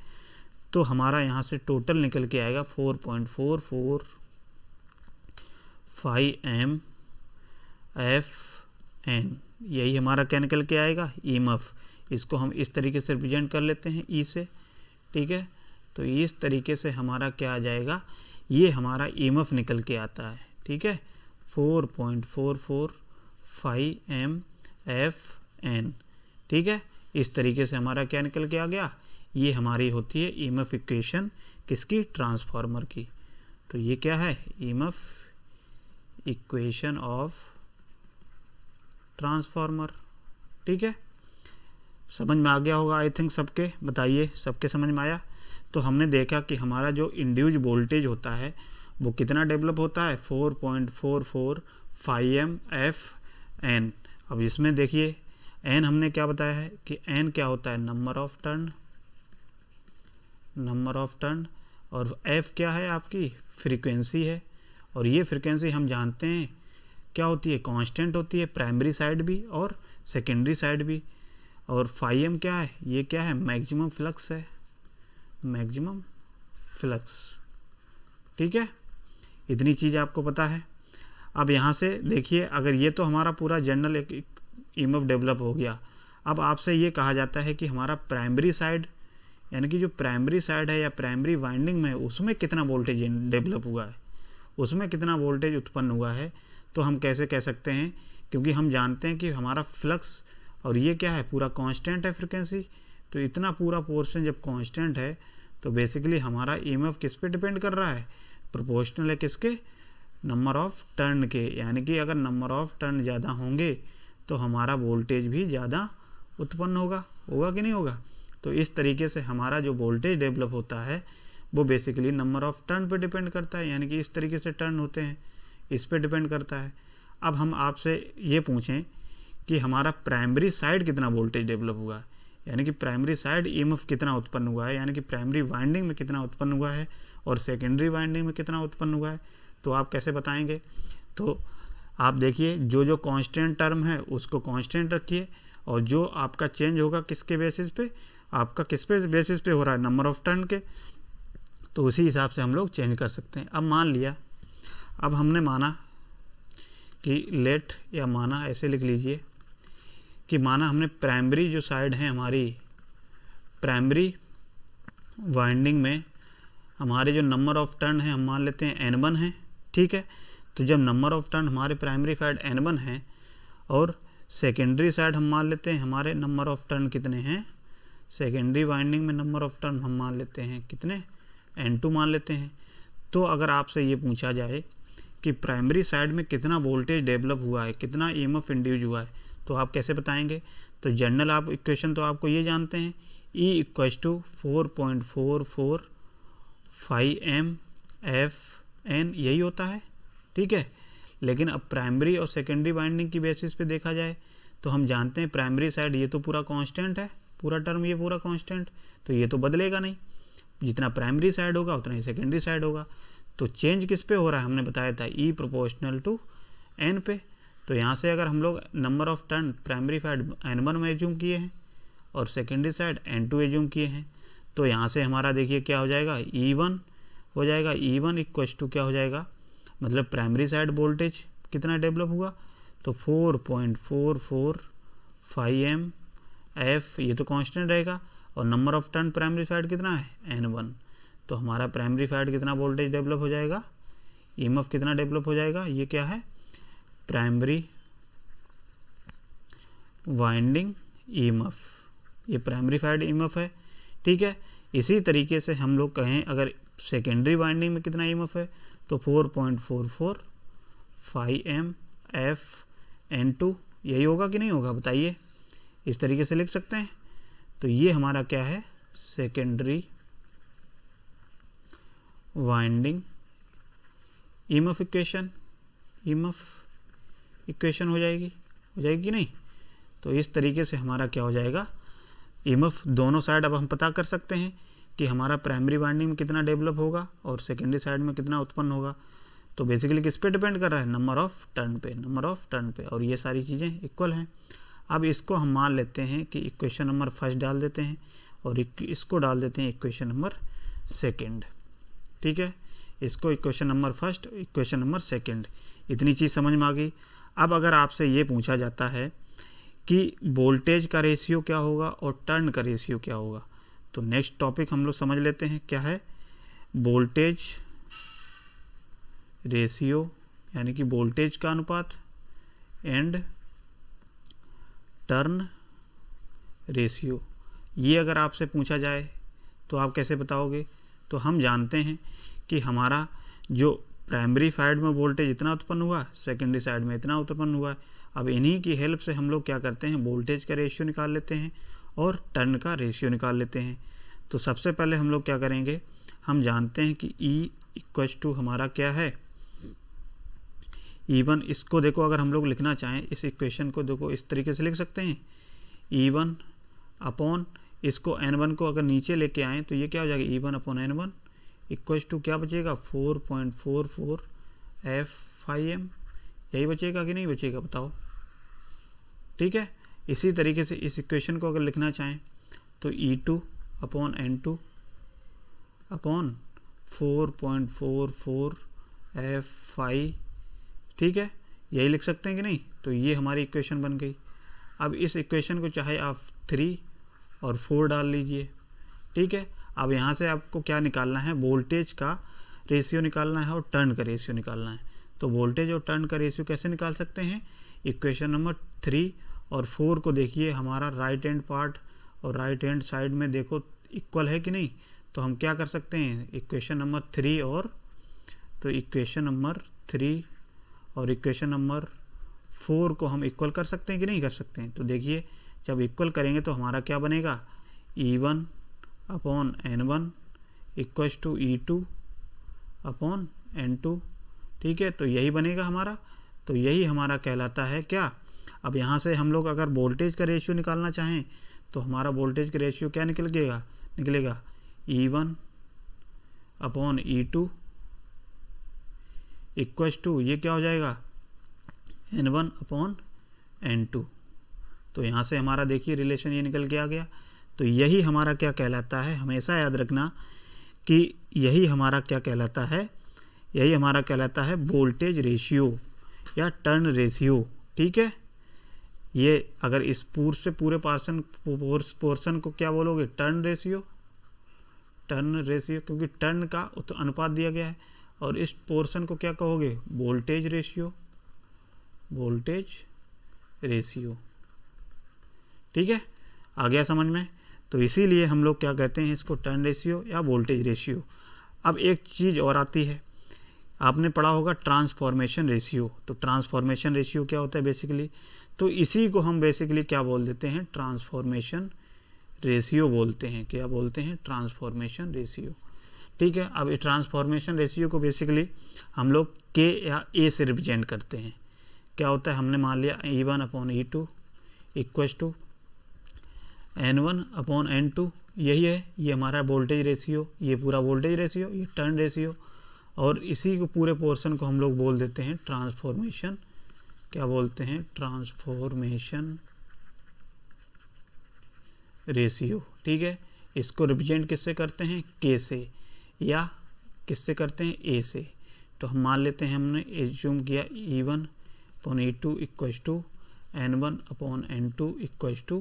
Speaker 1: तो हमारा यहाँ से टोटल निकल के आएगा 4.445 FN, यही हमारा क्या निकल के आएगा, EMF। इसको हम इस तरीके से रिप्रेजेंट कर लेते हैं E से, ठीक है। तो इस तरीके से हमारा क्या आ जाएगा, ये हमारा EMF निकल के आता है, ठीक है, 4.445 FN, ठीक है। इस तरीके से हमारा क्या निकल के आ गया, ये हमारी होती है EMF इक्वेशन किसकी, ट्रांसफार्मर की। तो ये क्या है, EMF इक्वेशन ऑफ ट्रांसफार्मर, ठीक है। समझ में आ गया होगा आई थिंक सबके, बताइए सबके समझ में आया। तो हमने देखा कि हमारा जो इंड्यूज वोल्टेज होता है वो कितना डेवलप होता है, 4.445 FN। अब इसमें देखिए N हमने क्या बताया है कि N क्या होता है, नंबर ऑफ टर्न, और F क्या है, आपकी फ्रीक्वेंसी है। और ये फ्रीक्वेंसी हम जानते हैं क्या होती है, कांस्टेंट होती है, प्राइमरी साइड भी और सेकेंडरी साइड भी। और फाई एम क्या है, ये क्या है, मैक्सिमम फ्लक्स है, मैक्सिमम फ्लक्स, ठीक है। इतनी चीज़ आपको पता है। अब यहाँ से देखिए, अगर ये तो हमारा पूरा जनरल एक EMF डेवलप हो गया। अब आपसे ये कहा जाता है कि हमारा प्राइमरी साइड, यानी कि जो प्राइमरी साइड है या प्राइमरी वाइंडिंग में, उसमें कितना वोल्टेज डेवलप हुआ है, उसमें कितना वोल्टेज उत्पन्न हुआ है। तो हम कैसे कह सकते हैं, क्योंकि हम जानते हैं कि हमारा फ्लक्स और ये क्या है, पूरा कांस्टेंट है फ्रीक्वेंसी। तो इतना पूरा पोर्शन जब कांस्टेंट है तो बेसिकली हमारा EMF किस पे डिपेंड कर रहा है, प्रोपोर्शनल है किसके, नंबर ऑफ टर्न के। यानी कि अगर नंबर ऑफ टर्न ज़्यादा होंगे तो हमारा वोल्टेज भी ज़्यादा उत्पन्न होगा कि नहीं होगा। तो इस तरीके से हमारा जो वोल्टेज डेवलप होता है वो बेसिकली नंबर ऑफ टर्न पे डिपेंड करता है, यानी कि इस तरीके से टर्न होते हैं, इस पे डिपेंड करता है। अब हम आपसे ये पूछें कि हमारा प्राइमरी साइड कितना वोल्टेज डेवलप हुआ है, यानी कि प्राइमरी साइड EMF कितना उत्पन्न हुआ है, यानी कि प्राइमरी वाइंडिंग में कितना उत्पन्न हुआ है और सेकेंडरी वाइंडिंग में कितना उत्पन्न हुआ है, तो आप कैसे बताएंगे। तो आप देखिए जो जो कांस्टेंट टर्म है उसको कांस्टेंट रखिए, और जो आपका चेंज होगा किसके बेसिस पे, आपका किस पे बेसिस पे हो रहा है, नंबर ऑफ टर्न के, तो उसी हिसाब से हम लोग चेंज कर सकते हैं। अब मान लिया, अब हमने माना कि लेट, या माना ऐसे लिख लीजिए कि माना हमने प्राइमरी जो साइड है हमारी, प्राइमरी वाइंडिंग में हमारे जो नंबर ऑफ टर्न है हम मान लेते हैं N1 है, ठीक है। तो जब नंबर ऑफ टर्न हमारे प्राइमरी साइड N1 है और सेकेंडरी साइड हम मान लेते हैं हमारे नंबर ऑफ टर्न कितने हैं, सेकेंडरी वाइंडिंग में नंबर ऑफ टर्न हम मान लेते हैं कितने, N2 मान लेते हैं। तो अगर आपसे ये पूछा जाए कि प्राइमरी साइड में कितना वोल्टेज डेवलप हुआ है, कितना EMF इंड्यूज हुआ है, तो आप कैसे बताएंगे। तो जनरल आप इक्वेशन तो आपको ये जानते हैं, E इक्वल्स टू 4.445 यही होता है, ठीक है। लेकिन अब प्राइमरी और सेकेंडरी वाइंडिंग की बेसिस पे देखा जाए तो हम जानते हैं प्राइमरी साइड ये तो पूरा कांस्टेंट है, पूरा टर्म ये पूरा कांस्टेंट, तो ये तो बदलेगा नहीं, जितना प्राइमरी साइड होगा उतना ही सेकेंडरी साइड होगा। तो चेंज किस पे हो रहा है, हमने बताया था E प्रोपोर्शनल टू N पे। तो यहाँ से अगर हम लोग number of turn primary side N1 में एज्यूम किए हैं और सेकेंडरी साइड N2 एज्यूम किए हैं, तो यहाँ से हमारा देखिए क्या हो जाएगा, E1 हो जाएगा। E1 इक्वल्स टू क्या हो जाएगा, मतलब प्राइमरी साइड वोल्टेज कितना डेवलप हुआ, तो 4.445 F, ये तो कांस्टेंट रहेगा, और number of turn primary side कितना है, N1। तो हमारा प्राइमरी साइड कितना वोल्टेज डेवलप हो जाएगा, EMF कितना डेवलप हो जाएगा, ये क्या है, प्राइमरी वाइंडिंग EMF, ये प्राइमरी साइड EMF है, ठीक है। इसी तरीके से हम लोग कहें अगर सेकेंडरी वाइंडिंग में कितना EMF है, तो 4.445 F N2, यही होगा कि नहीं होगा बताइए, इस तरीके से लिख सकते हैं। तो ये हमारा क्या है, सेकेंडरी वाइंडिंग EMF इक्वेशन हो जाएगी कि नहीं। तो इस तरीके से हमारा क्या हो जाएगा, EMF दोनों साइड अब हम पता कर सकते हैं कि हमारा प्राइमरी वाइंडिंग में कितना डेवलप होगा और सेकेंडरी साइड में कितना उत्पन्न होगा। तो बेसिकली किस पे डिपेंड कर रहा है, नंबर ऑफ टर्न पे, और ये सारी चीज़ें इक्वल हैं। अब इसको हम मान लेते हैं कि इक्वेशन नंबर फर्स्ट डाल देते हैं और इसको डाल देते हैं इक्वेशन नंबर सेकेंड, ठीक है। इसको equation number first, equation number second, इतनी चीज़ समझ में आ गई। अब अगर आपसे ये पूछा जाता है कि वोल्टेज का रेशियो क्या होगा और टर्न का रेशियो क्या होगा, तो नेक्स्ट टॉपिक हम लोग समझ लेते हैं क्या है, वोल्टेज रेशियो, यानी कि वोल्टेज का अनुपात, एंड टर्न रेशियो। ये अगर आपसे पूछा जाए तो आप कैसे बताओगे। तो हम जानते हैं कि हमारा जो प्राइमरी साइड में वोल्टेज इतना उत्पन्न हुआ, सेकेंडरी साइड में इतना उत्पन्न हुआ। अब इन्हीं की हेल्प से हम लोग क्या करते हैं, वोल्टेज का रेशियो निकाल लेते हैं और टर्न का रेशियो निकाल लेते हैं। तो सबसे पहले हम लोग क्या करेंगे, हम जानते हैं कि E इक्वल्स टू हमारा क्या है, E1। इसको देखो अगर हम लोग लिखना चाहें, इस इक्वेशन को देखो इस तरीके से लिख सकते हैं, E1 अपॉन, इसको N1 को अगर नीचे लेके आएँ तो ये क्या हो जाएगा, E1 upon N1 equals to क्या बचेगा, 4.44 F5M, यही बचेगा कि नहीं बचेगा बताओ, ठीक है। इसी तरीके से इस इक्वेशन को अगर लिखना चाहें तो E2 upon N2 upon 4.44 F5, ठीक है, यही लिख सकते हैं कि नहीं। तो ये हमारी इक्वेशन बन गई। अब इस इक्वेशन को चाहे आप 3 और 4 डाल लीजिए, ठीक है। अब यहाँ से आपको क्या निकालना है, वोल्टेज का रेशियो निकालना है और टर्न का रेशियो निकालना है। तो वोल्टेज और टर्न का रेशियो कैसे निकाल सकते हैं, इक्वेशन नंबर 3 और 4 को देखिए, हमारा राइट हैंड पार्ट और राइट हैंड साइड में देखो इक्वल है कि नहीं। तो हम क्या कर सकते हैं, इक्वेशन नंबर 3 और, तो इक्वेशन नंबर 3 और इक्वेशन नंबर 4 को हम इक्वल कर सकते हैं कि नहीं कर सकते हैं। तो देखिए जब इक्वल करेंगे तो हमारा क्या बनेगा, E1 upon N1 equals to E2 upon N2, ठीक है। तो यही बनेगा हमारा, तो यही हमारा कहलाता है क्या। अब यहाँ से हम लोग अगर वोल्टेज का रेशियो निकालना चाहें तो हमारा वोल्टेज का रेशियो क्या निकलेगा E1 upon E2 equals to, ये क्या हो जाएगा, N1/N2। तो यहाँ से हमारा देखिए रिलेशन ये निकल के आ गया। तो यही हमारा क्या कहलाता है, हमेशा याद रखना कि यही हमारा क्या कहलाता है, यही हमारा कहलाता है वोल्टेज रेशियो या टर्न रेशियो। ठीक है, ये अगर इस पूरे पोर्शन को क्या बोलोगे, टर्न रेशियो, क्योंकि टर्न का अनुपात दिया गया है। और इस पोर्शन को क्या कहोगे, वोल्टेज रेशियो। ठीक है, आ गया समझ में। तो इसीलिए हम लोग क्या कहते हैं इसको, टर्न रेशियो या वोल्टेज रेशियो। अब एक चीज़ और आती है, आपने पढ़ा होगा ट्रांसफॉर्मेशन रेशियो। तो ट्रांसफॉर्मेशन रेशियो क्या होता है बेसिकली, तो इसी को हम बेसिकली क्या बोल देते हैं, ट्रांसफॉर्मेशन रेशियो बोलते हैं। क्या बोलते हैं, ट्रांसफॉर्मेशन रेशियो। ठीक है, अब इस ट्रांसफॉर्मेशन रेशियो को बेसिकली हम लोग के या ए से रिप्रेजेंट करते हैं। क्या होता है, हमने मान लिया E1/E2 इक्वल टू N1/N2, यही है, ये हमारा वोल्टेज रेशियो, ये पूरा वोल्टेज रेशियो, ये टर्न रेशियो। और इसी को पूरे पोर्शन को हम लोग बोल देते हैं ट्रांसफॉर्मेशन, क्या बोलते हैं, ट्रांसफॉर्मेशन रेशियो। ठीक है, इसको रिप्रेजेंट किससे करते हैं, के से, या किससे करते हैं, ए से। तो हम मान लेते हैं, हमने एज्यूम किया E1/E2 equal to N1/N2 equal to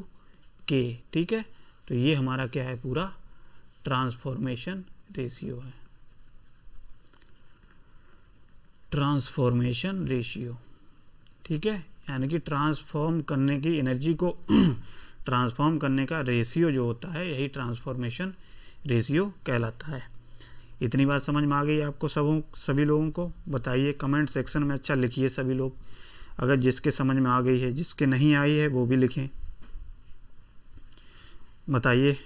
Speaker 1: के। ठीक है, तो ये हमारा क्या है, पूरा ट्रांसफॉर्मेशन रेशियो है, ट्रांसफॉर्मेशन रेशियो। ठीक है, यानी कि ट्रांसफॉर्म करने की एनर्जी को ट्रांसफॉर्म करने का रेशियो जो होता है, यही ट्रांसफॉर्मेशन रेशियो कहलाता है। इतनी बात समझ में आ गई आपको सभी लोगों को? बताइए कमेंट सेक्शन में, अच्छा लिखिए सभी लोग, अगर जिसके समझ में आ गई है, जिसके नहीं आई है वो भी लिखें, बताइए।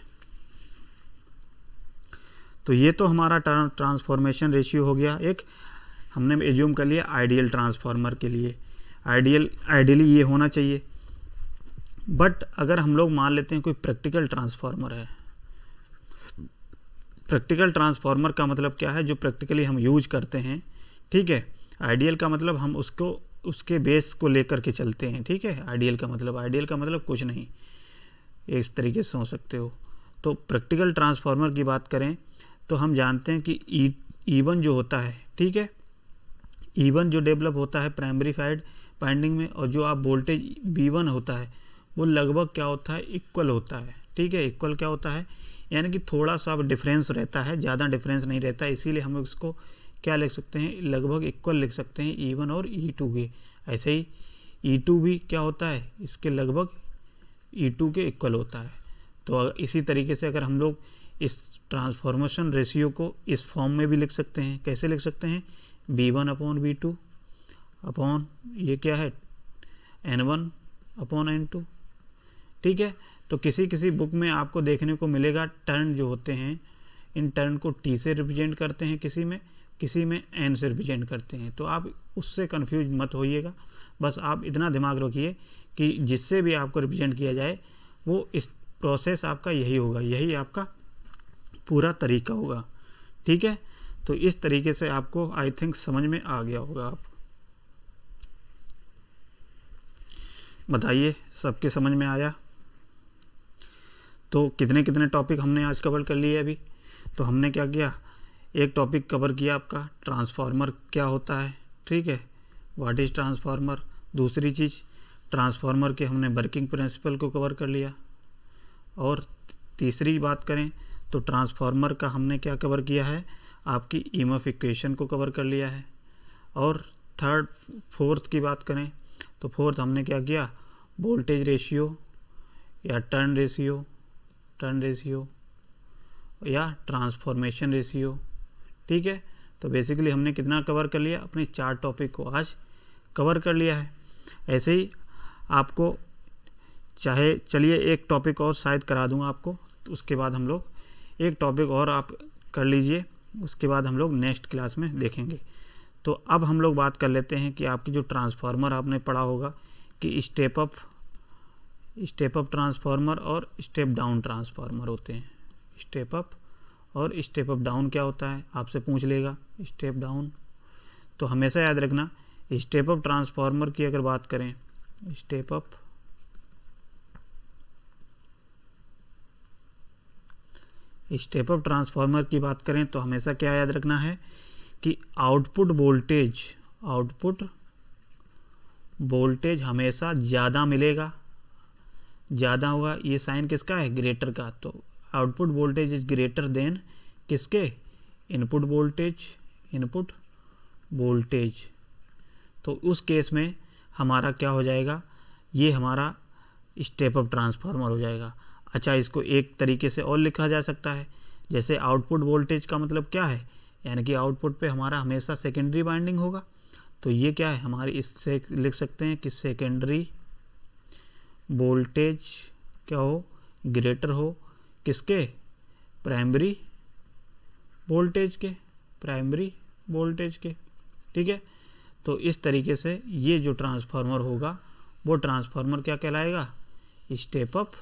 Speaker 1: तो ये तो हमारा ट्रांसफॉर्मेशन रेशियो हो गया। एक हमने एज्यूम कर लिया आइडियल ट्रांसफार्मर के लिए, आइडियली ये होना चाहिए। बट अगर हम लोग मान लेते हैं कोई प्रैक्टिकल ट्रांसफार्मर है, प्रैक्टिकल ट्रांसफार्मर का मतलब क्या है, जो प्रैक्टिकली हम यूज करते हैं। ठीक है, आइडियल का मतलब हम उसको उसके बेस को लेकर के चलते हैं। ठीक है, आइडियल का मतलब कुछ नहीं, इस तरीके से सोच सकते हो। तो प्रैक्टिकल ट्रांसफार्मर की बात करें तो हम जानते हैं कि E1 जो होता है, ठीक है, E1 जो डेवलप होता है प्राइमरी साइड वाइंडिंग में, और जो आप वोल्टेज V1 होता है वो लगभग क्या होता है, इक्वल होता है। ठीक है, इक्वल क्या होता है, यानी कि थोड़ा सा डिफरेंस रहता है, ज़्यादा डिफरेंस नहीं रहता, इसीलिए हम इसको क्या लिख सकते हैं, लगभग इक्वल लिख सकते हैं E1 और E2 के। ऐसे ही E2 भी क्या होता है, इसके लगभग E2 के इक्वल होता है। तो इसी तरीके से अगर हम लोग इस ट्रांसफॉर्मेशन रेशियो को इस फॉर्म में भी लिख सकते हैं। कैसे लिख सकते हैं, V1/V2 अपॉन ये क्या है, N1/N2। ठीक है, तो किसी बुक में आपको देखने को मिलेगा टर्न जो होते हैं, इन टर्न को T से रिप्रेजेंट करते हैं, किसी में N से रिप्रेजेंट करते हैं। तो आप उससे कंफ्यूज मत होइएगा, बस आप इतना दिमाग रखिए कि जिससे भी आपको रिप्रेजेंट किया जाए वो इस प्रोसेस आपका यही होगा, यही आपका पूरा तरीका होगा। ठीक है, तो इस तरीके से आपको आई थिंक समझ में आ गया होगा। आप बताइए, सबके समझ में आया? तो कितने टॉपिक हमने आज कवर कर लिए अभी? तो हमने क्या किया, एक टॉपिक कवर किया आपका ट्रांसफार्मर क्या होता है। ठीक है, व्हाट इज़ ट्रांसफार्मर। दूसरी चीज़, ट्रांसफार्मर के हमने वर्किंग प्रिंसिपल को कवर कर लिया। और तीसरी बात करें तो ट्रांसफार्मर का हमने क्या कवर किया है, आपकी ईएमएफ इक्वेशन को कवर कर लिया है। और फोर्थ की बात करें तो फोर्थ हमने क्या किया, वोल्टेज रेशियो या टर्न रेशियो या ट्रांसफॉर्मेशन रेशियो। ठीक है, तो बेसिकली हमने कितना कवर कर लिया, अपने 4 टॉपिक को आज कवर कर लिया है। ऐसे ही आपको चाहे, चलिए एक टॉपिक और शायद करा दूंगा आपको, तो उसके बाद हम लोग एक टॉपिक और आप कर लीजिए, उसके बाद हम लोग नेक्स्ट क्लास में देखेंगे। तो अब हम लोग बात कर लेते हैं कि आपकी जो ट्रांसफार्मर आपने पढ़ा होगा कि स्टेप अप ट्रांसफार्मर और स्टेप डाउन ट्रांसफार्मर होते हैं। स्टेप अप और स्टेप अप डाउन क्या होता है, आपसे पूछ लेगा स्टेप डाउन। तो हमेशा याद रखना स्टेप अप ट्रांसफार्मर की अगर बात करें, स्टेप अप ट्रांसफार्मर की बात करें तो हमेशा क्या याद रखना है कि आउटपुट वोल्टेज हमेशा ज़्यादा मिलेगा, ज़्यादा होगा। ये साइन किसका है? ग्रेटर का। तो output voltage is greater than किसके? Input voltage. तो उस केस में हमारा क्या हो जाएगा? ये हमारा स्टेप अप ट्रांसफार्मर हो जाएगा। अच्छा, इसको एक तरीके से और लिखा जा सकता है, जैसे आउटपुट वोल्टेज का मतलब क्या है? यानी कि आउटपुट पे हमारा हमेशा सेकेंडरी वाइंडिंग होगा। तो ये क्या है हमारी, इससे लिख सकते हैं कि सेकेंडरी वोल्टेज क्या हो? ग्रेटर हो किसके? प्राइमरी वोल्टेज के। ठीक है। तो इस तरीके से ये जो ट्रांसफार्मर होगा वो ट्रांसफार्मर क्या कहलाएगा? स्टेप अप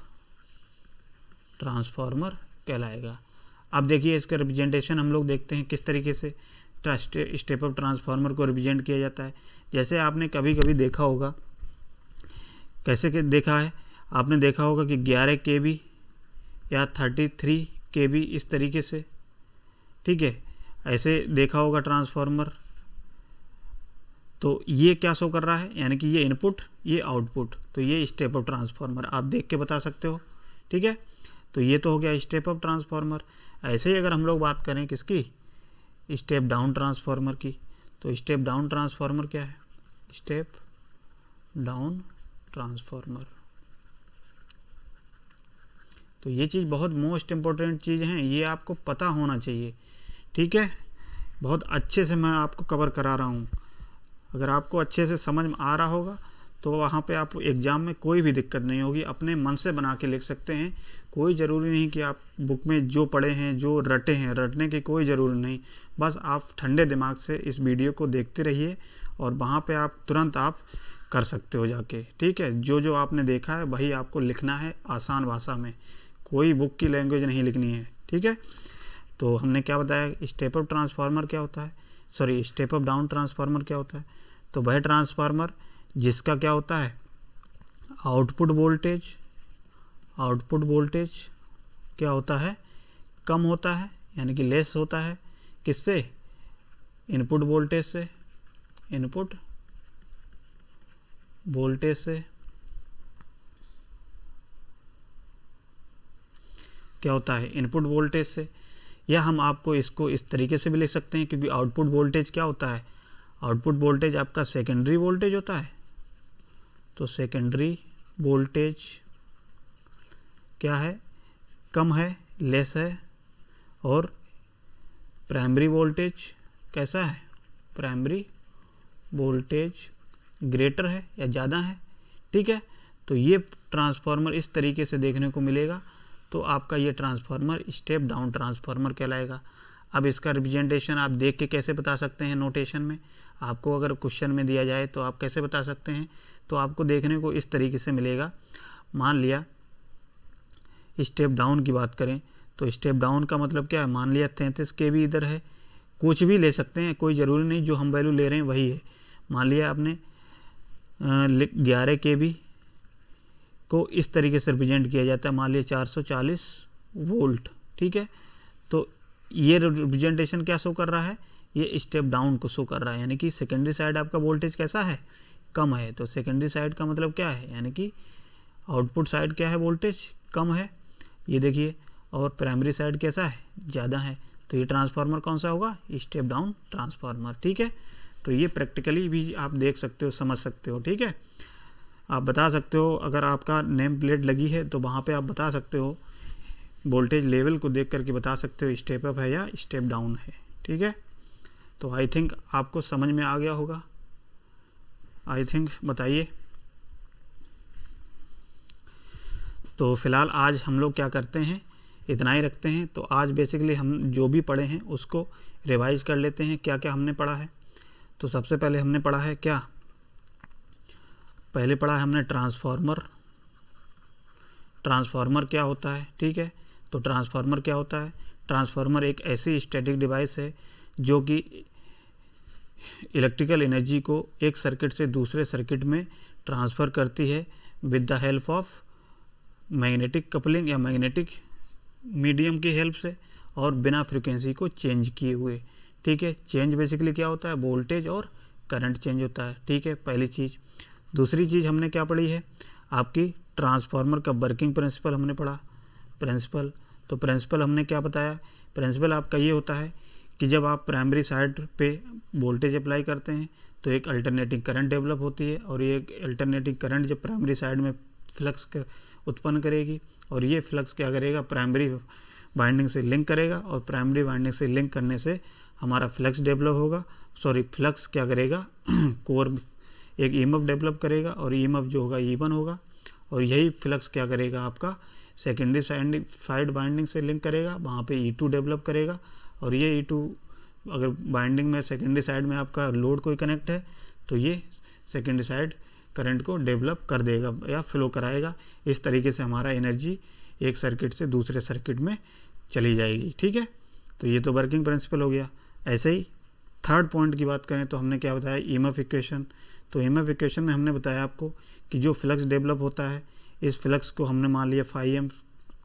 Speaker 1: ट्रांसफार्मर कहलाएगा। अब देखिए इसका रिप्रेजेंटेशन हम लोग देखते हैं किस तरीके से स्टेप अप ट्रांसफार्मर को रिप्रेजेंट किया जाता है। जैसे आपने कभी कभी देखा होगा, कैसे के देखा है? आपने देखा होगा कि 11 kV या 33 kV इस तरीके से, ठीक है, ऐसे देखा होगा ट्रांसफार्मर। तो ये क्या शो कर रहा है? यानी कि ये इनपुट, ये आउटपुट। तो ये स्टेप अप ट्रांसफार्मर आप देख के बता सकते हो। ठीक है। तो ये तो हो गया स्टेप अप ट्रांसफार्मर। ऐसे ही अगर हम लोग बात करें किसकी? स्टेप डाउन ट्रांसफार्मर की। तो स्टेप डाउन ट्रांसफार्मर क्या है? Step down transformer. तो ये चीज़ बहुत मोस्ट इम्पोर्टेंट चीज़ है, ये आपको पता होना चाहिए। ठीक है। बहुत अच्छे से मैं आपको कवर करा रहा हूँ। अगर आपको अच्छे से समझ में आ रहा होगा तो वहाँ पे आप एग्ज़ाम में कोई भी दिक्कत नहीं होगी, अपने मन से बना के लिख सकते हैं। कोई ज़रूरी नहीं कि आप बुक में जो पढ़े हैं, जो रटे हैं, रटने की कोई ज़रूरी नहीं। बस आप ठंडे दिमाग से इस वीडियो को देखते रहिए और वहाँ पे आप तुरंत आप कर सकते हो जाके। ठीक है। जो जो आपने देखा है वही आपको लिखना है आसान भाषा में, कोई बुक की लैंग्वेज नहीं लिखनी है। ठीक है। तो हमने क्या बताया? स्टेप अप ट्रांसफार्मर क्या होता है, sorry step up down transformer क्या होता है? तो वह ट्रांसफार्मर जिसका क्या होता है? आउटपुट वोल्टेज क्या होता है? कम होता है, यानी कि लेस होता है। किससे? इनपुट वोल्टेज से। क्या होता है? इनपुट वोल्टेज से। या हम आपको इसको इस तरीके से भी लिख सकते हैं, क्योंकि आउटपुट वोल्टेज क्या होता है? आउटपुट वोल्टेज आपका सेकेंडरी वोल्टेज होता है। तो सेकेंडरी वोल्टेज क्या है? कम है, लेस है। और प्राइमरी वोल्टेज कैसा है? प्राइमरी वोल्टेज ग्रेटर है या ज़्यादा है। ठीक है। तो ये ट्रांसफार्मर इस तरीके से देखने को मिलेगा। तो आपका ये ट्रांसफार्मर स्टेप डाउन ट्रांसफार्मर कहलाएगा। अब इसका रिप्रेजेंटेशन आप देख के कैसे बता सकते हैं? नोटेशन में आपको अगर क्वेश्चन में दिया जाए तो आप कैसे बता सकते हैं? तो आपको देखने को इस तरीके से मिलेगा। मान लिया स्टेप डाउन की बात करें तो स्टेप डाउन का मतलब क्या है? मान लिया 33 kV इधर है, कुछ भी ले सकते हैं, कोई ज़रूरी नहीं जो हम वैल्यू ले रहे हैं वही है। मान लिया आपने 11 kV को इस तरीके से रिप्रेजेंट किया जाता है, मान लिया 440 वोल्ट। ठीक है। तो ये रिप्रेजेंटेशन क्या शो कर रहा है? ये स्टेप डाउन को शो कर रहा है, यानी कि सेकेंडरी साइड आपका वोल्टेज कैसा है? कम है। तो सेकेंडरी साइड का मतलब क्या है? यानी कि आउटपुट साइड क्या है? वोल्टेज कम है, ये देखिए। और प्राइमरी साइड कैसा है? ज़्यादा है। तो ये ट्रांसफार्मर कौन सा होगा? Step down transformer. ठीक है। तो ये प्रैक्टिकली भी आप देख सकते हो, समझ सकते हो। ठीक है। आप बता सकते हो, अगर आपका नेम प्लेट लगी है तो वहाँ पे आप बता सकते हो, वोल्टेज लेवल को देख करके बता सकते हो स्टेप अप है या स्टेप डाउन है। ठीक है। तो आई थिंक आपको समझ में आ गया होगा, आई थिंक। बताइए। तो फिलहाल आज हम लोग क्या करते हैं, इतना ही रखते हैं। तो आज बेसिकली हम जो भी पढ़े हैं उसको रिवाइज कर लेते हैं, क्या क्या हमने पढ़ा है। तो सबसे पहले हमने पढ़ा है क्या? पहले पढ़ा है हमने ट्रांसफार्मर क्या होता है। ठीक है। तो ट्रांसफार्मर क्या होता है? ट्रांसफार्मर एक ऐसी स्टैटिक डिवाइस है जो कि इलेक्ट्रिकल एनर्जी को एक सर्किट से दूसरे सर्किट में ट्रांसफ़र करती है with the help of magnetic coupling या मैग्नेटिक मीडियम की हेल्प से, और बिना फ्रिक्वेंसी को चेंज किए हुए। ठीक है, चेंज बेसिकली क्या होता है, वोल्टेज और करंट चेंज होता है। ठीक है, पहली चीज़। दूसरी चीज़ हमने क्या पढ़ी है, आपकी ट्रांसफार्मर का वर्किंग प्रिंसिपल हमने पढ़ा। प्रिंसिपल, तो प्रिंसिपल हमने क्या बताया, प्रिंसिपल आपका ये होता है कि जब आप प्राइमरी साइड पे वोल्टेज अप्लाई करते हैं तो एक अल्टरनेटिंग करंट डेवलप होती है, और ये एक अल्टरनेटिंग करंट जब प्राइमरी साइड में फ्लक्स उत्पन्न करेगी, और ये फ्लक्स क्या करेगा, प्राइमरी वाइंडिंग से लिंक करेगा, और प्राइमरी वाइंडिंग से लिंक करने से हमारा फ्लक्स डेवलप होगा। फ्लक्स क्या करेगा कोर एक ईएमएफ डेवलप करेगा, और ईएमएफ जो होगा E1 होगा, और यही फ्लक्स क्या करेगा आपका सेकेंडरी साइड बाइंडिंग से लिंक करेगा, वहाँ पे E2 डेवलप करेगा, और ये E2 अगर बाइंडिंग में सेकेंडरी साइड में आपका लोड कोई कनेक्ट है तो ये सेकेंडरी साइड करंट को डेवलप कर देगा या फ्लो कराएगा। इस तरीके से हमारा एनर्जी एक सर्किट से दूसरे सर्किट में चली जाएगी। ठीक है, तो ये तो वर्किंग प्रिंसिपल हो गया। ऐसे ही थर्ड पॉइंट की बात करें तो हमने क्या बताया, ईएमएफ इक्वेशन। तो ईएमएफ इक्वेशन में हमने बताया आपको कि जो फ्लक्स डेवलप होता है, इस फ्लक्स को हमने मान लिया φm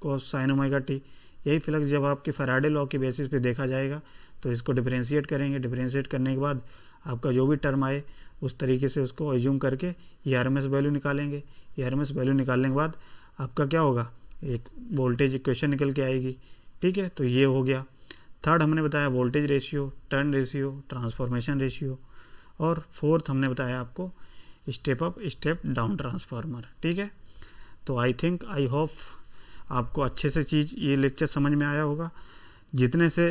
Speaker 1: cos sin omega t। यही फ्लक्स जब आपके फैराडे लॉ की बेसिस पे देखा जाएगा तो इसको डिफरेंशिएट करेंगे। डिफरेंशिएट करने के बाद आपका जो भी टर्म आए उस तरीके से उसको एज्यूम करके ये आरएमएस वैल्यू निकालेंगे। ये आरएमएस वैल्यू निकालने के बाद आपका क्या होगा, एक वोल्टेज इक्वेशन निकल के आएगी। ठीक है, तो ये हो गया। थर्ड हमने बताया voltage ratio, turn ratio, transformation ratio, और फोर्थ हमने बताया आपको step up step down transformer. ठीक है, तो आई होप आपको अच्छे से चीज़ ये लेक्चर समझ में आया होगा। जितने से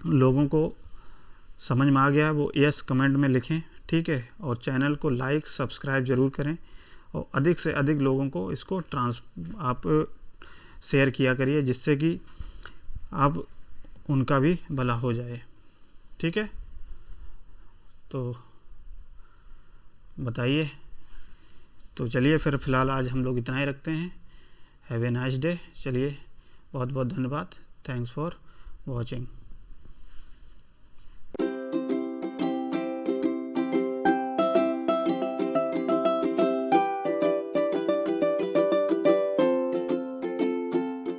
Speaker 1: लोगों को समझ में आ गया वो यस कमेंट में लिखें। ठीक है, और चैनल को लाइक सब्सक्राइब ज़रूर करें, और अधिक से अधिक लोगों को इसको आप शेयर किया करिए, जिससे कि आप उनका भी भला हो जाए। ठीक है, तो बताइए। तो चलिए फिर फ़िलहाल आज हम लोग इतना ही रखते हैं। Have a nice day. चलिए, बहुत बहुत धन्यवाद। Thanks for watching.